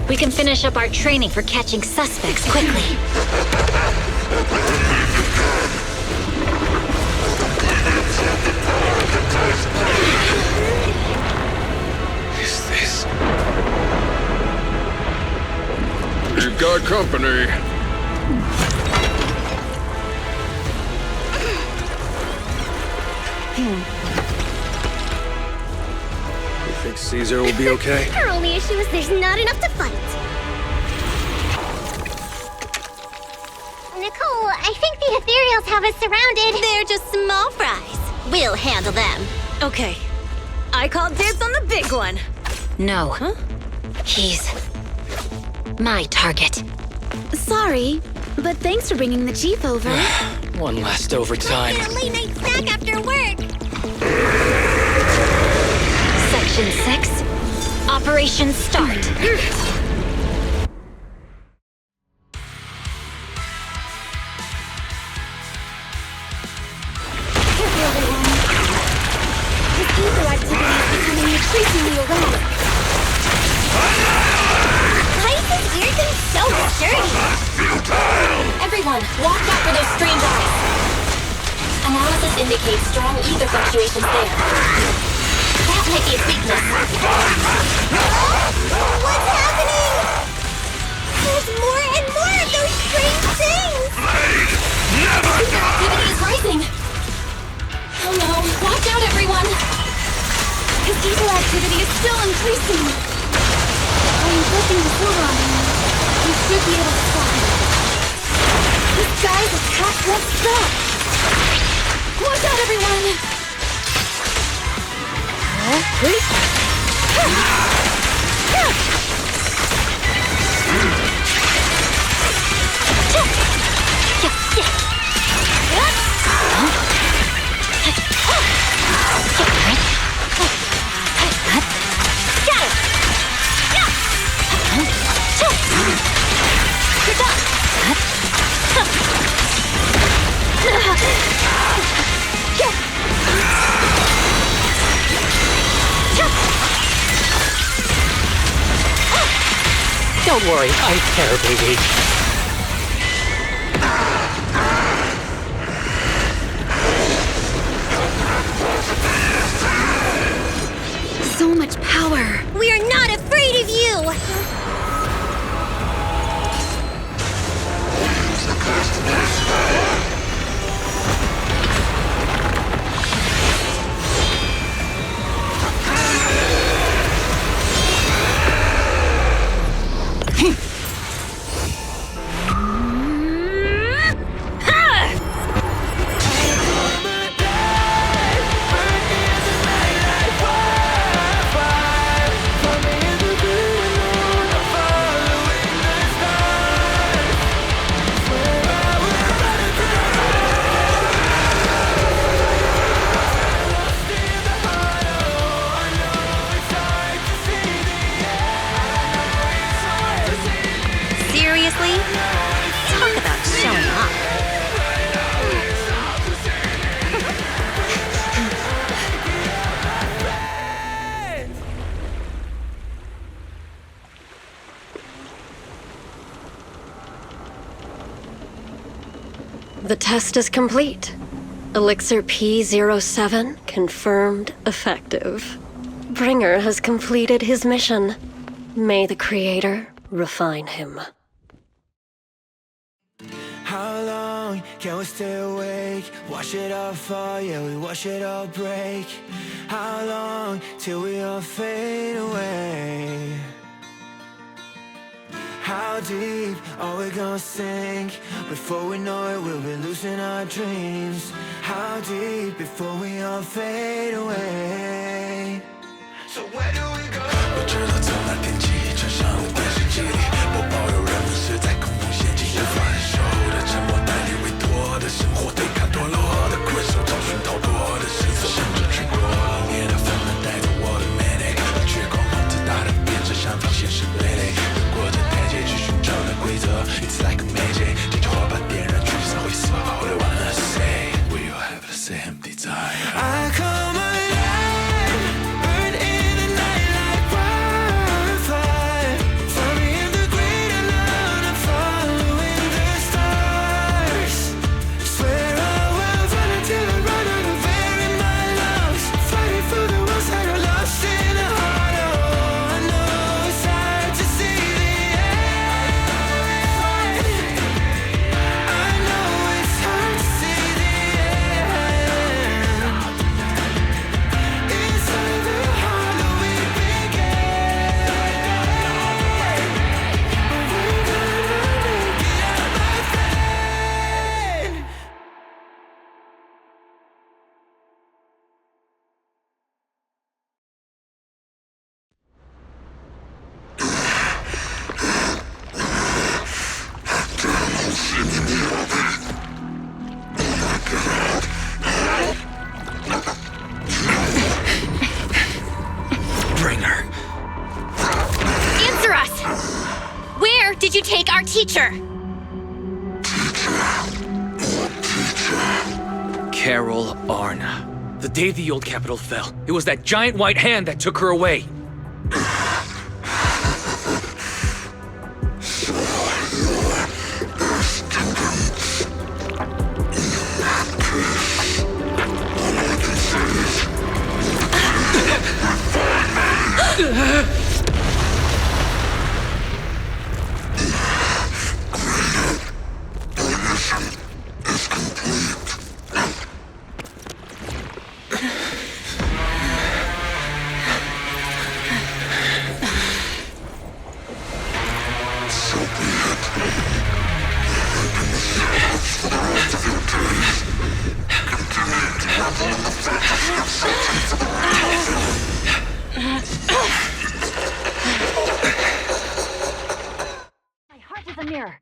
S15: We can finish up our training for catching suspects quickly.
S21: Is this? You've got company.
S22: You think Caesar will be okay?
S11: Our only issue is there's not enough to fight. Nicole, I think the ethereals have us surrounded.
S6: They're just small fries. We'll handle them.
S8: Okay. I call dibs on the big one.
S15: No. Huh? He's my target.
S13: Sorry, but thanks for bringing the chief over.
S14: One last overtime.
S11: Get a late night snack after work.
S15: Section 6. Operation start.
S11: Increasingly erratic. Why is this weird thing so sturdy?
S7: Everyone, watch out for those strange eyes. Analysis indicates strong ether fluctuations there. That might be a weakness.
S11: What's happening? There's more and more of those strange things!
S7: Ether activity is rising. Oh no, watch out everyone! His ether activity is still increasing. By inflicting the silver on him, we should be able to stop him. This guy's attack won't stop. Watch out, everyone!
S14: Don't worry, I'm terribly weak.
S13: So much power.
S11: We are not afraid of you!
S6: Seriously? Talk about showing up.
S10: The test is complete. Elixir P07 confirmed effective. Bringer has completed his mission. May the Creator refine him.
S16: How long can we stay awake? Wash it all fall, yeah, we wash it all break. How long till we all fade away? How deep are we gonna sink? Before we know it, we'll be losing our dreams. How deep before we all fade away? So where do we go? 我知道从那天起，穿上了电视机里播报有人们是在恐怖陷阱，分手的沉默代理委托的生活，对抗堕落的困兽，找寻逃脱的线索，甚至去过了年。
S8: teacher?
S5: Carol Arna. The day the old capital fell, it was that giant white hand that took her away.
S3: My heart is a mirror.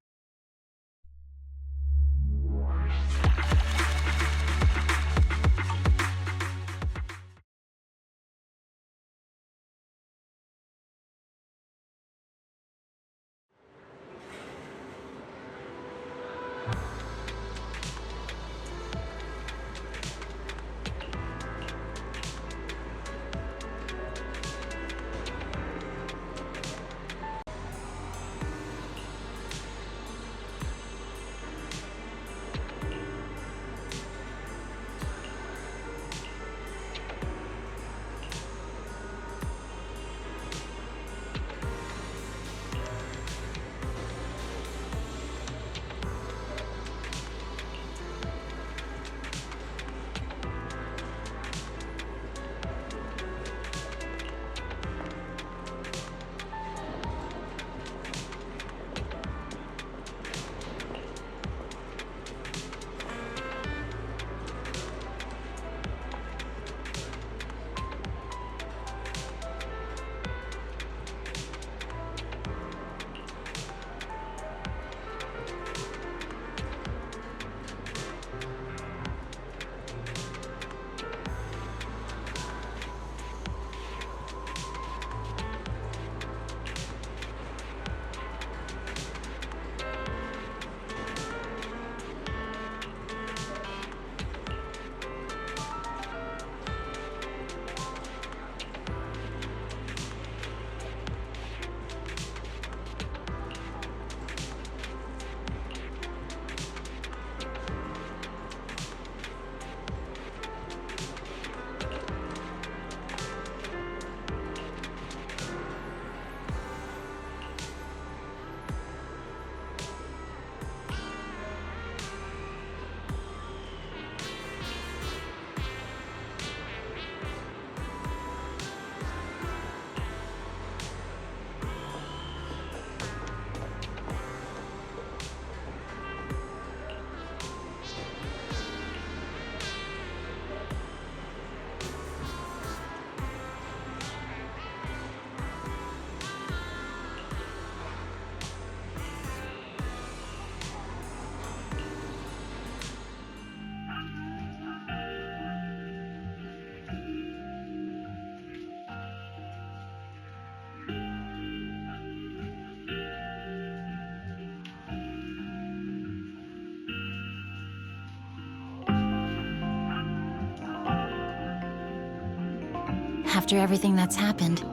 S15: After everything that's happened,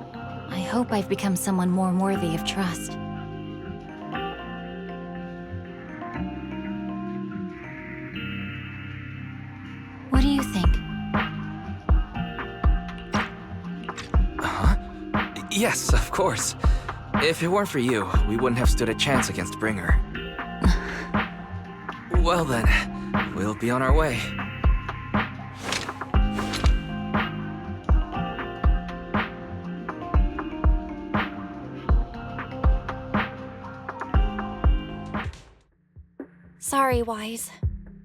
S15: I hope I've become someone more worthy of trust. What do you think?
S5: Huh? Yes, of course. If it weren't for you, we wouldn't have stood a chance against Bringer. Well then, we'll be on our way.
S7: Sorry, Wise,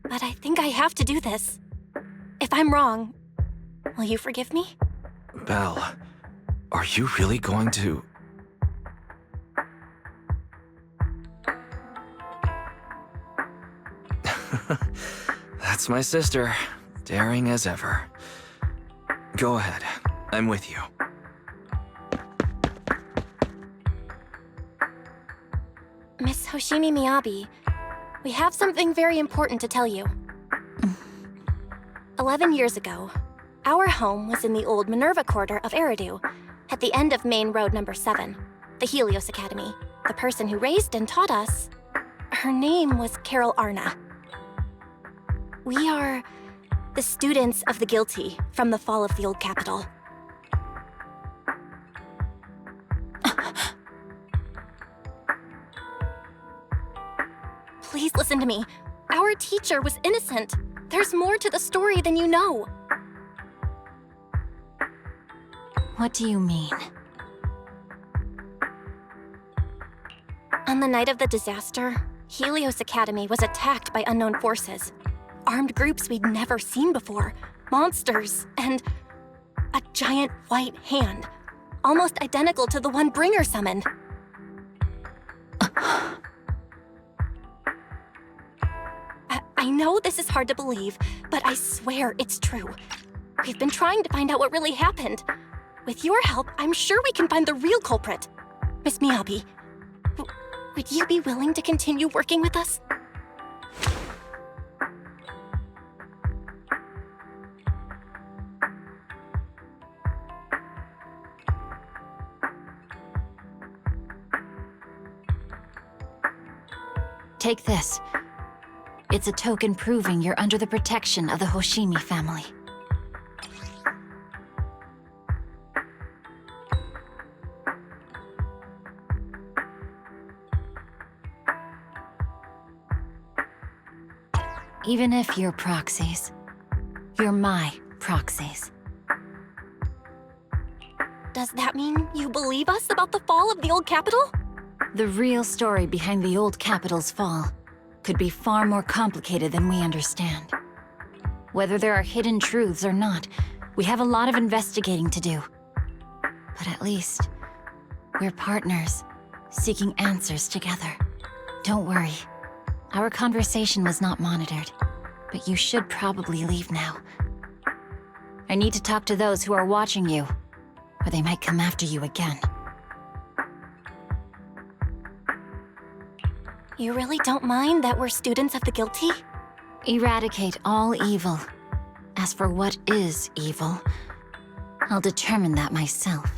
S7: but I think I have to do this. If I'm wrong, will you forgive me?
S5: Belle, are you really going to... That's my sister, daring as ever. Go ahead, I'm with you.
S7: Miss Miss Hoshimi Miyabi. We have something very important to tell you. 11 years ago, our home was in the old Minerva Quarter of Eridu, at the end of Main Road number 7, the Helios Academy. The person who raised and taught us, her name was Carol Arna. We are the students of the guilty from the fall of the old capital. Please listen to me. Our teacher was innocent. There's more to the story than you know.
S15: What do you mean?
S7: On the night of the disaster, Helios Academy was attacked by unknown forces. Armed groups we'd never seen before. Monsters, and a giant white hand. Almost identical to the one Bringer summoned. I know this is hard to believe, but I swear it's true. We've been trying to find out what really happened. With your help, I'm sure we can find the real culprit. Miss Miyabi, would you be willing to continue working with us?
S15: Take this. It's a token proving you're under the protection of the Hoshimi family. Even if you're proxies, you're my proxies.
S7: Does that mean you believe us about the fall of the old capital?
S15: The real story behind the old capital's fall could be far more complicated than we understand. Whether there are hidden truths or not, we have a lot of investigating to do. But at least, we're partners, seeking answers together. Don't worry. Our conversation was not monitored, but you should probably leave now. I need to talk to those who are watching you, or they might come after you again.
S7: You really don't mind that we're students of the guilty?
S15: Eradicate all evil. As for what is evil, I'll determine that myself.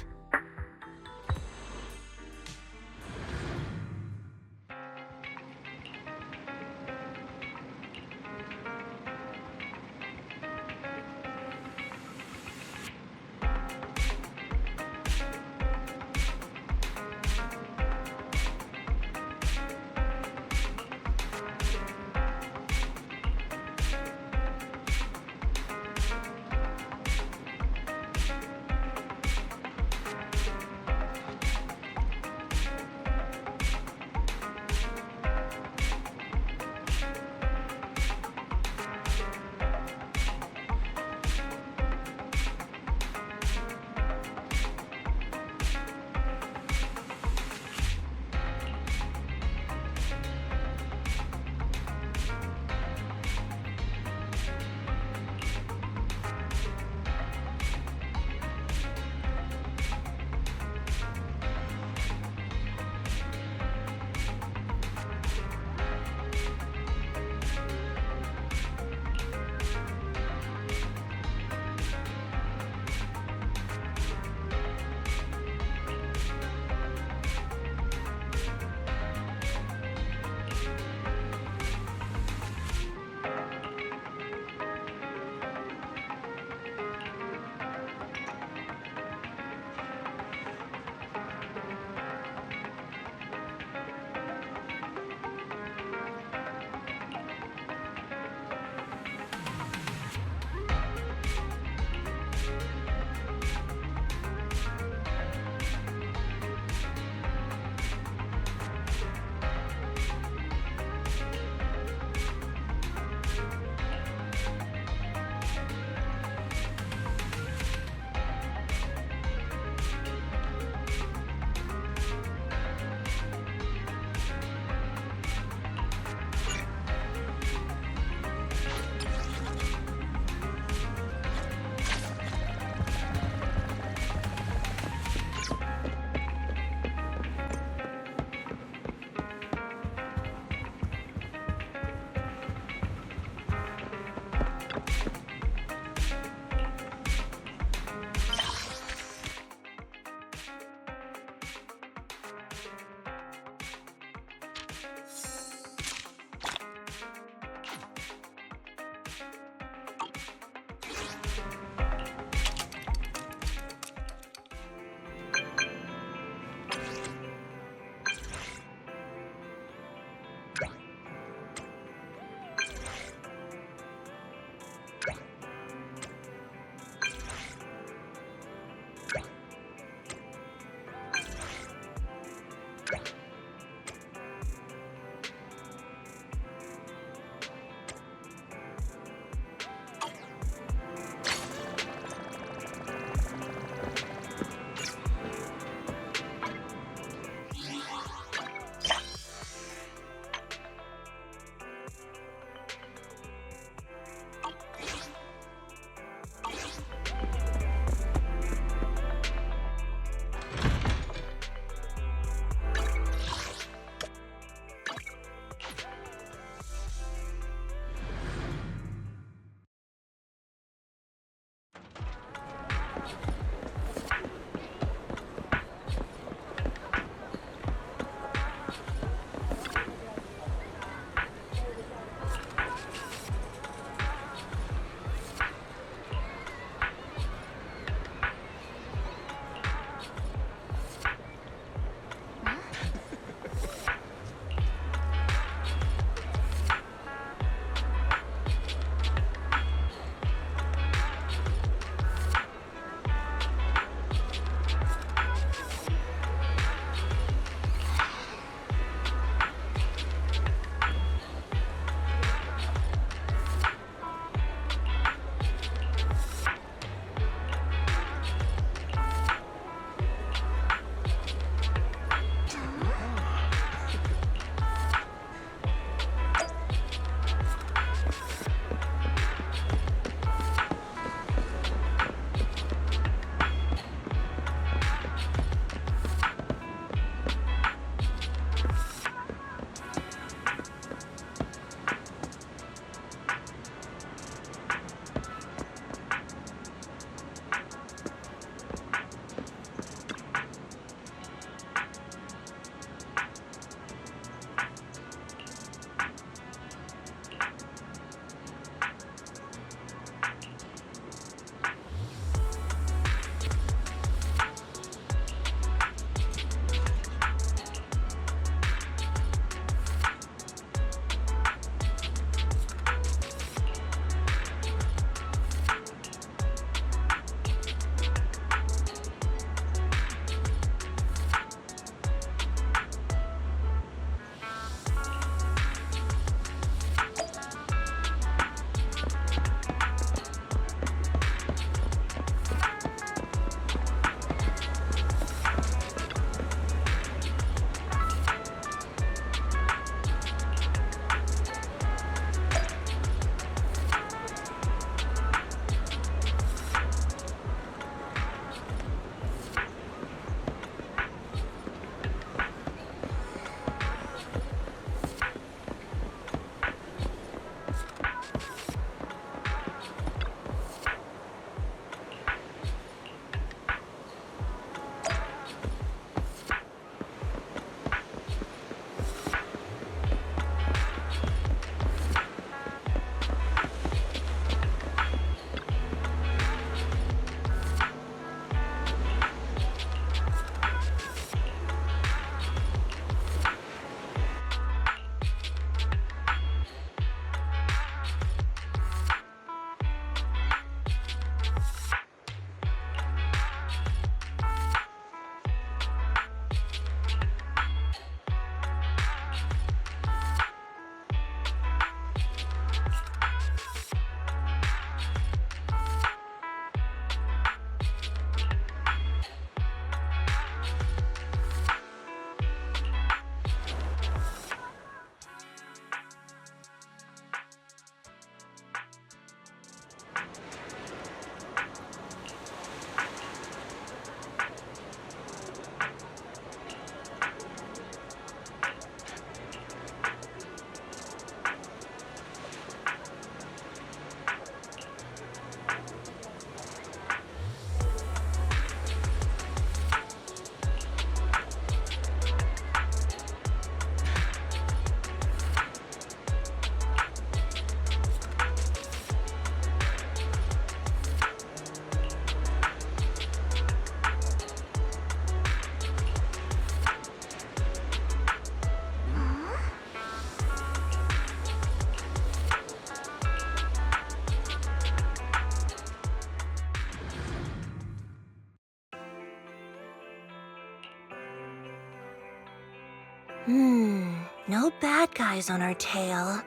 S4: No bad guys on our tail.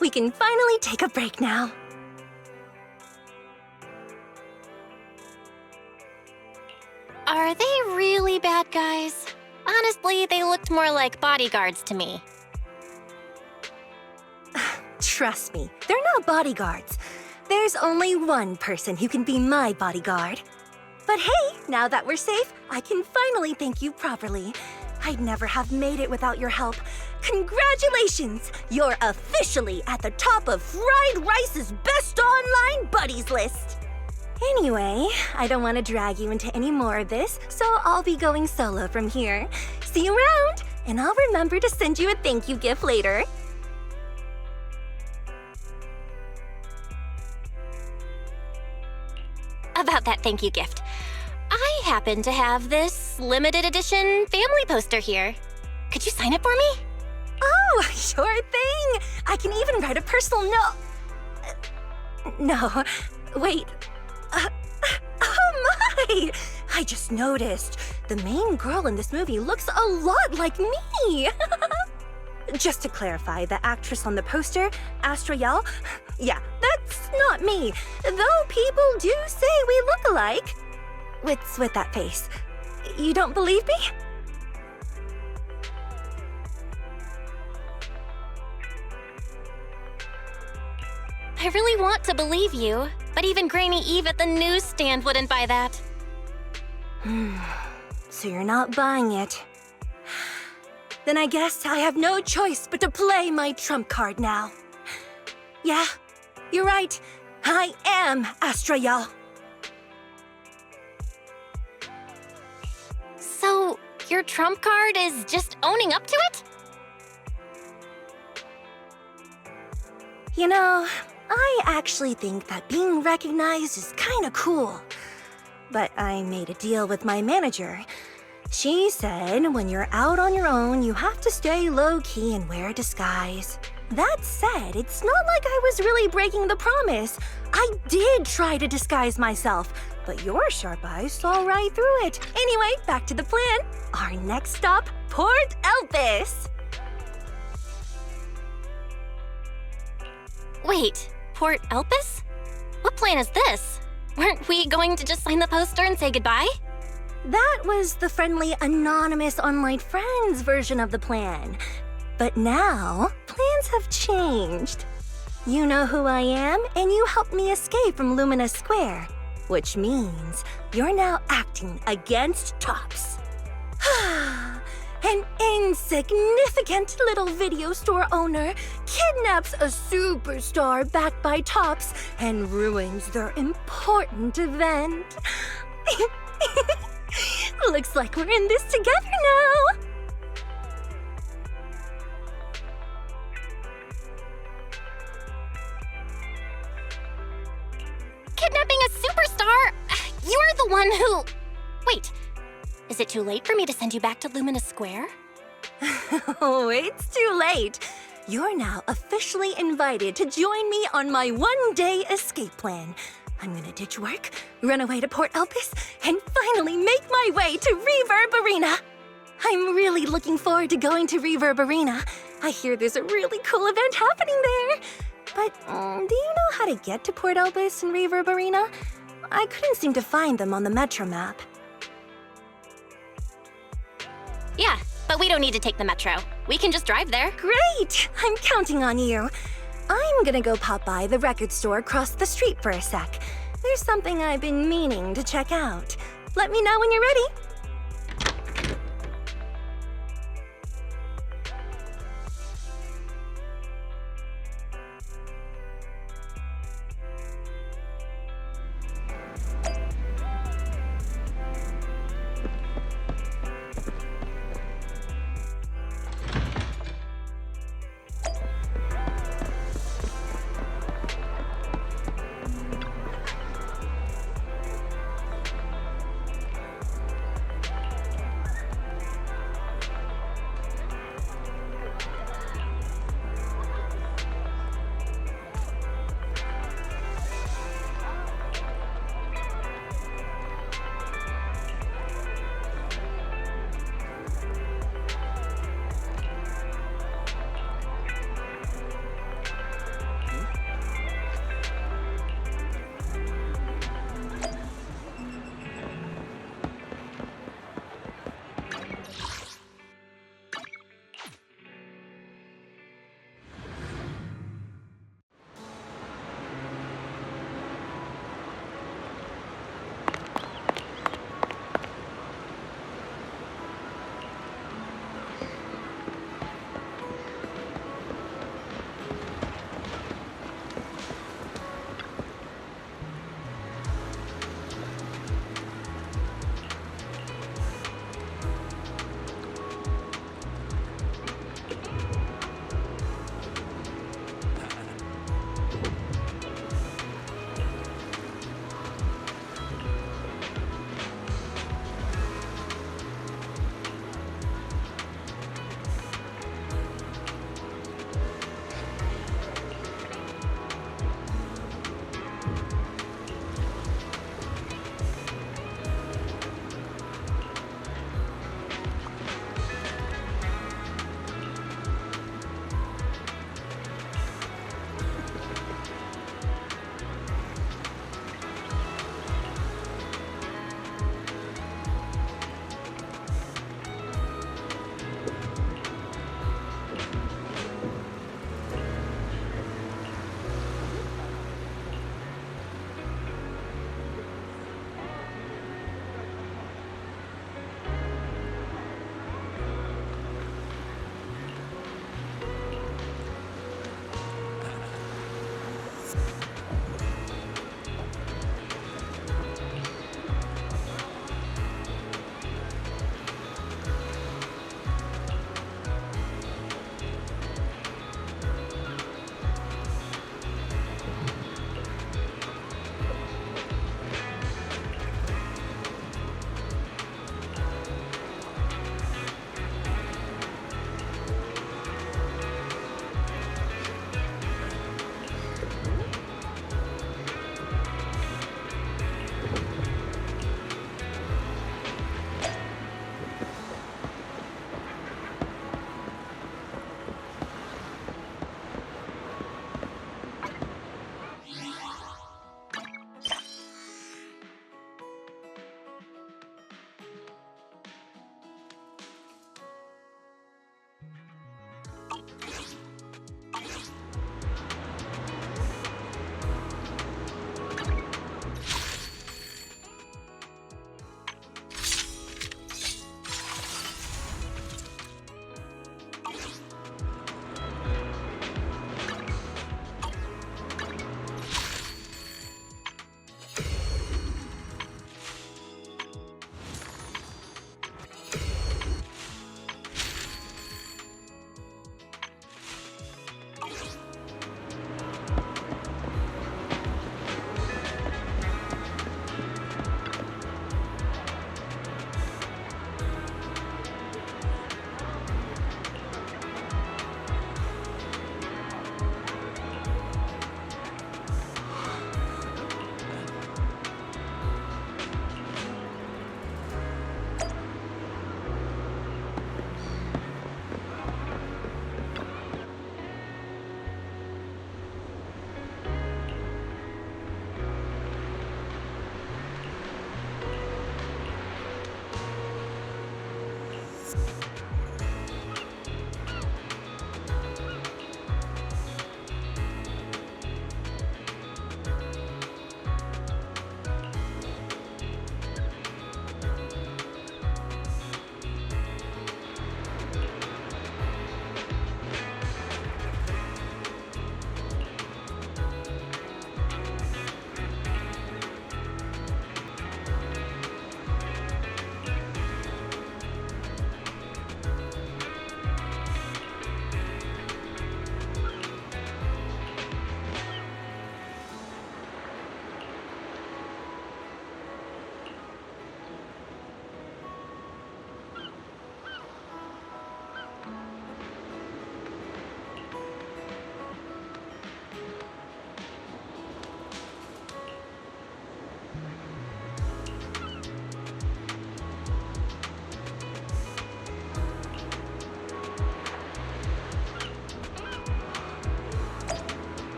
S4: We can finally take a break now.
S7: Are they really bad guys? Honestly, they looked more like bodyguards to me.
S4: Trust me, they're not bodyguards. There's only one person who can be my bodyguard. But hey, now that we're safe, I can finally thank you properly. I'd never have made it without your help. Congratulations! You're officially at the top of Fried Rice's Best Online Buddies list. Anyway, I don't want to drag you into any more of this, so I'll be going solo from here. See you around, and I'll remember to send you a thank you gift later.
S7: About that thank you gift. I happen to have this limited edition family poster here. Could you sign it for me?
S4: Oh, sure thing! I can even write a personal note. No, wait. Oh my! I just noticed. The main girl in this movie looks a lot like me. Just to clarify, the actress on the poster, Astra, yeah, that's not me. Though people do say we look alike. What's with that face? You don't believe me?
S7: I really want to believe you, but even Granny Eve at the newsstand wouldn't buy that.
S4: So you're not buying it. Then I guess I have no choice but to play my trump card now. Yeah, you're right. I am Astra,
S7: So, your trump card is just owning up to it?
S4: You know, I actually think that being recognized is kinda cool. But I made a deal with my manager. She said when you're out on your own, you have to stay low-key and wear a disguise. That said, it's not like I was really breaking the promise. I did try to disguise myself, but your sharp eyes saw right through it. Anyway, back to the plan. Our next stop, Port Elpis.
S7: Wait, Port Elpis? What plan is this? Weren't we going to just sign the poster and say goodbye?
S4: That was the friendly, anonymous online friends version of the plan. But now, plans have changed. You know who I am, and you helped me escape from Lumina Square, which means you're now acting against Tops. An insignificant little video store owner kidnaps a superstar backed by Tops and ruins their important event. Looks like we're in this together now.
S7: Kidnapping a superstar? You're the one who... Wait, is it too late for me to send you back to Lumina Square?
S4: Oh, it's too late. You're now officially invited to join me on my one-day escape plan. I'm gonna ditch work, run away to Port Elpis, and finally make my way to Reverb Arena. I'm really looking forward to going to Reverb Arena. I hear there's a really cool event happening there. But do you know how to get to Port Elpis and Reverb Arena? I couldn't seem to find them on the Metro map.
S7: Yeah, but we don't need to take the Metro. We can just drive there.
S4: Great! I'm counting on you. I'm gonna go pop by the record store across the street for a sec. There's something I've been meaning to check out. Let me know when you're ready.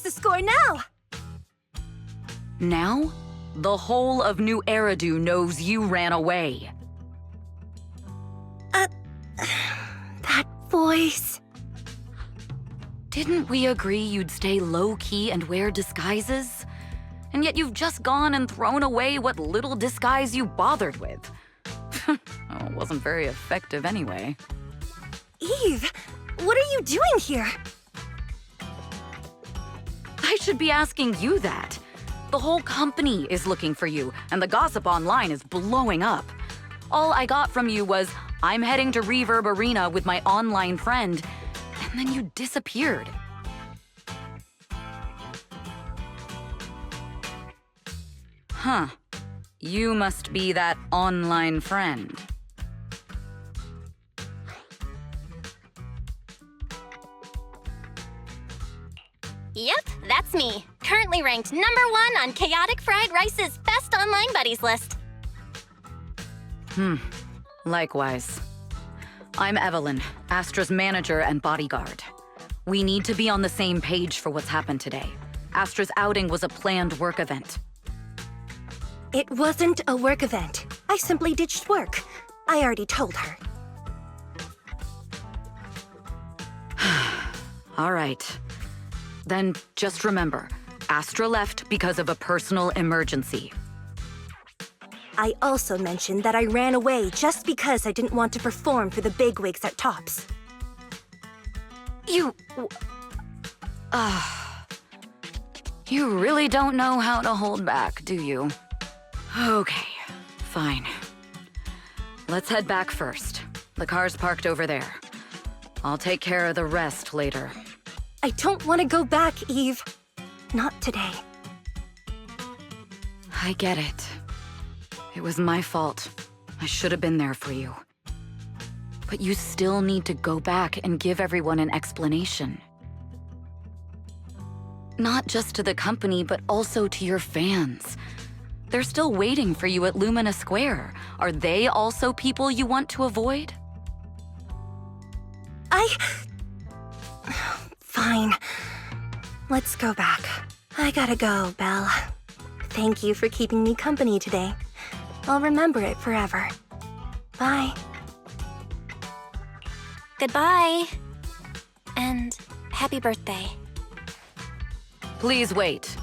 S4: the score now?
S17: Now? The whole of New Eridu knows you ran away.
S4: That voice...
S17: Didn't we agree you'd stay low-key and wear disguises? And yet you've just gone and thrown away what little disguise you bothered with. Oh, it wasn't very effective anyway.
S4: Eve, what are you doing here?
S17: I should be asking you that. The whole company is looking for you, and the gossip online is blowing up. All I got from you was, I'm heading to Reverb Arena with my online friend, and then you disappeared. Huh. You must be that online friend.
S6: Yep, that's me. Currently ranked #1 on Chaotic Fried Rice's Best Online Buddies list.
S17: Likewise. I'm Evelyn, Astra's manager and bodyguard. We need to be on the same page for what's happened today. Astra's outing was a planned work event.
S4: It wasn't a work event. I simply ditched work. I already told her.
S17: All right. Then just remember, Astra left because of a personal emergency.
S4: I also mentioned that I ran away just because I didn't want to perform for the bigwigs at Tops.
S17: You really don't know how to hold back, do you? Okay, fine. Let's head back first. The car's parked over there. I'll take care of the rest later.
S4: I don't want to go back, Eve. Not today.
S17: I get it. It was my fault. I should have been there for you. But you still need to go back and give everyone an explanation. Not just to the company, but also to your fans. They're still waiting for you at Lumina Square. Are they also people you want to avoid?
S4: Fine. Let's go back. I gotta go, Belle. Thank you for keeping me company today. I'll remember it forever. Bye.
S7: Goodbye. And happy birthday.
S17: Please wait.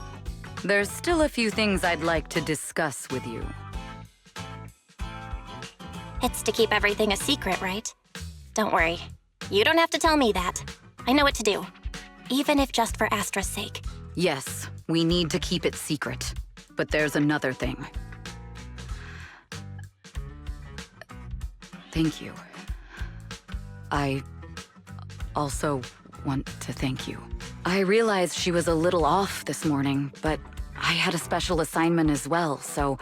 S17: There's still a few things I'd like to discuss with you.
S7: It's to keep everything a secret, right? Don't worry. You don't have to tell me that. I know what to do. Even if just for Astra's sake.
S17: Yes, we need to keep it secret. But there's another thing. Thank you. I also want to thank you. I realized she was a little off this morning, but I had a special assignment as well, so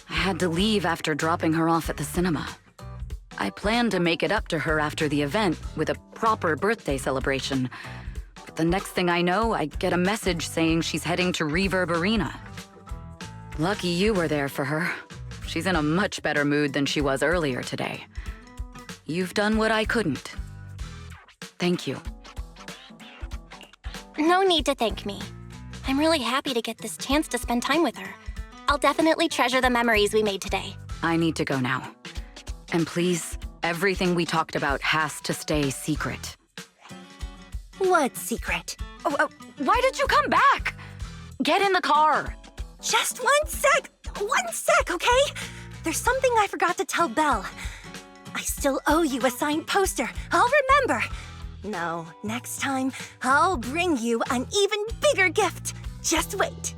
S17: I had to leave after dropping her off at the cinema. I planned to make it up to her after the event with a proper birthday celebration. But the next thing I know, I get a message saying she's heading to Reverb Arena. Lucky you were there for her. She's in a much better mood than she was earlier today. You've done what I couldn't. Thank you.
S7: No need to thank me. I'm really happy to get this chance to spend time with her. I'll definitely treasure the memories we made today.
S17: I need to go now. And please, everything we talked about has to stay secret.
S4: What secret?
S17: Why did you come back? Get in the car.
S4: Just 1 sec! 1 sec, okay? There's something I forgot to tell Belle. I still owe you a signed poster. I'll remember. No, next time, I'll bring you an even bigger gift. Just wait.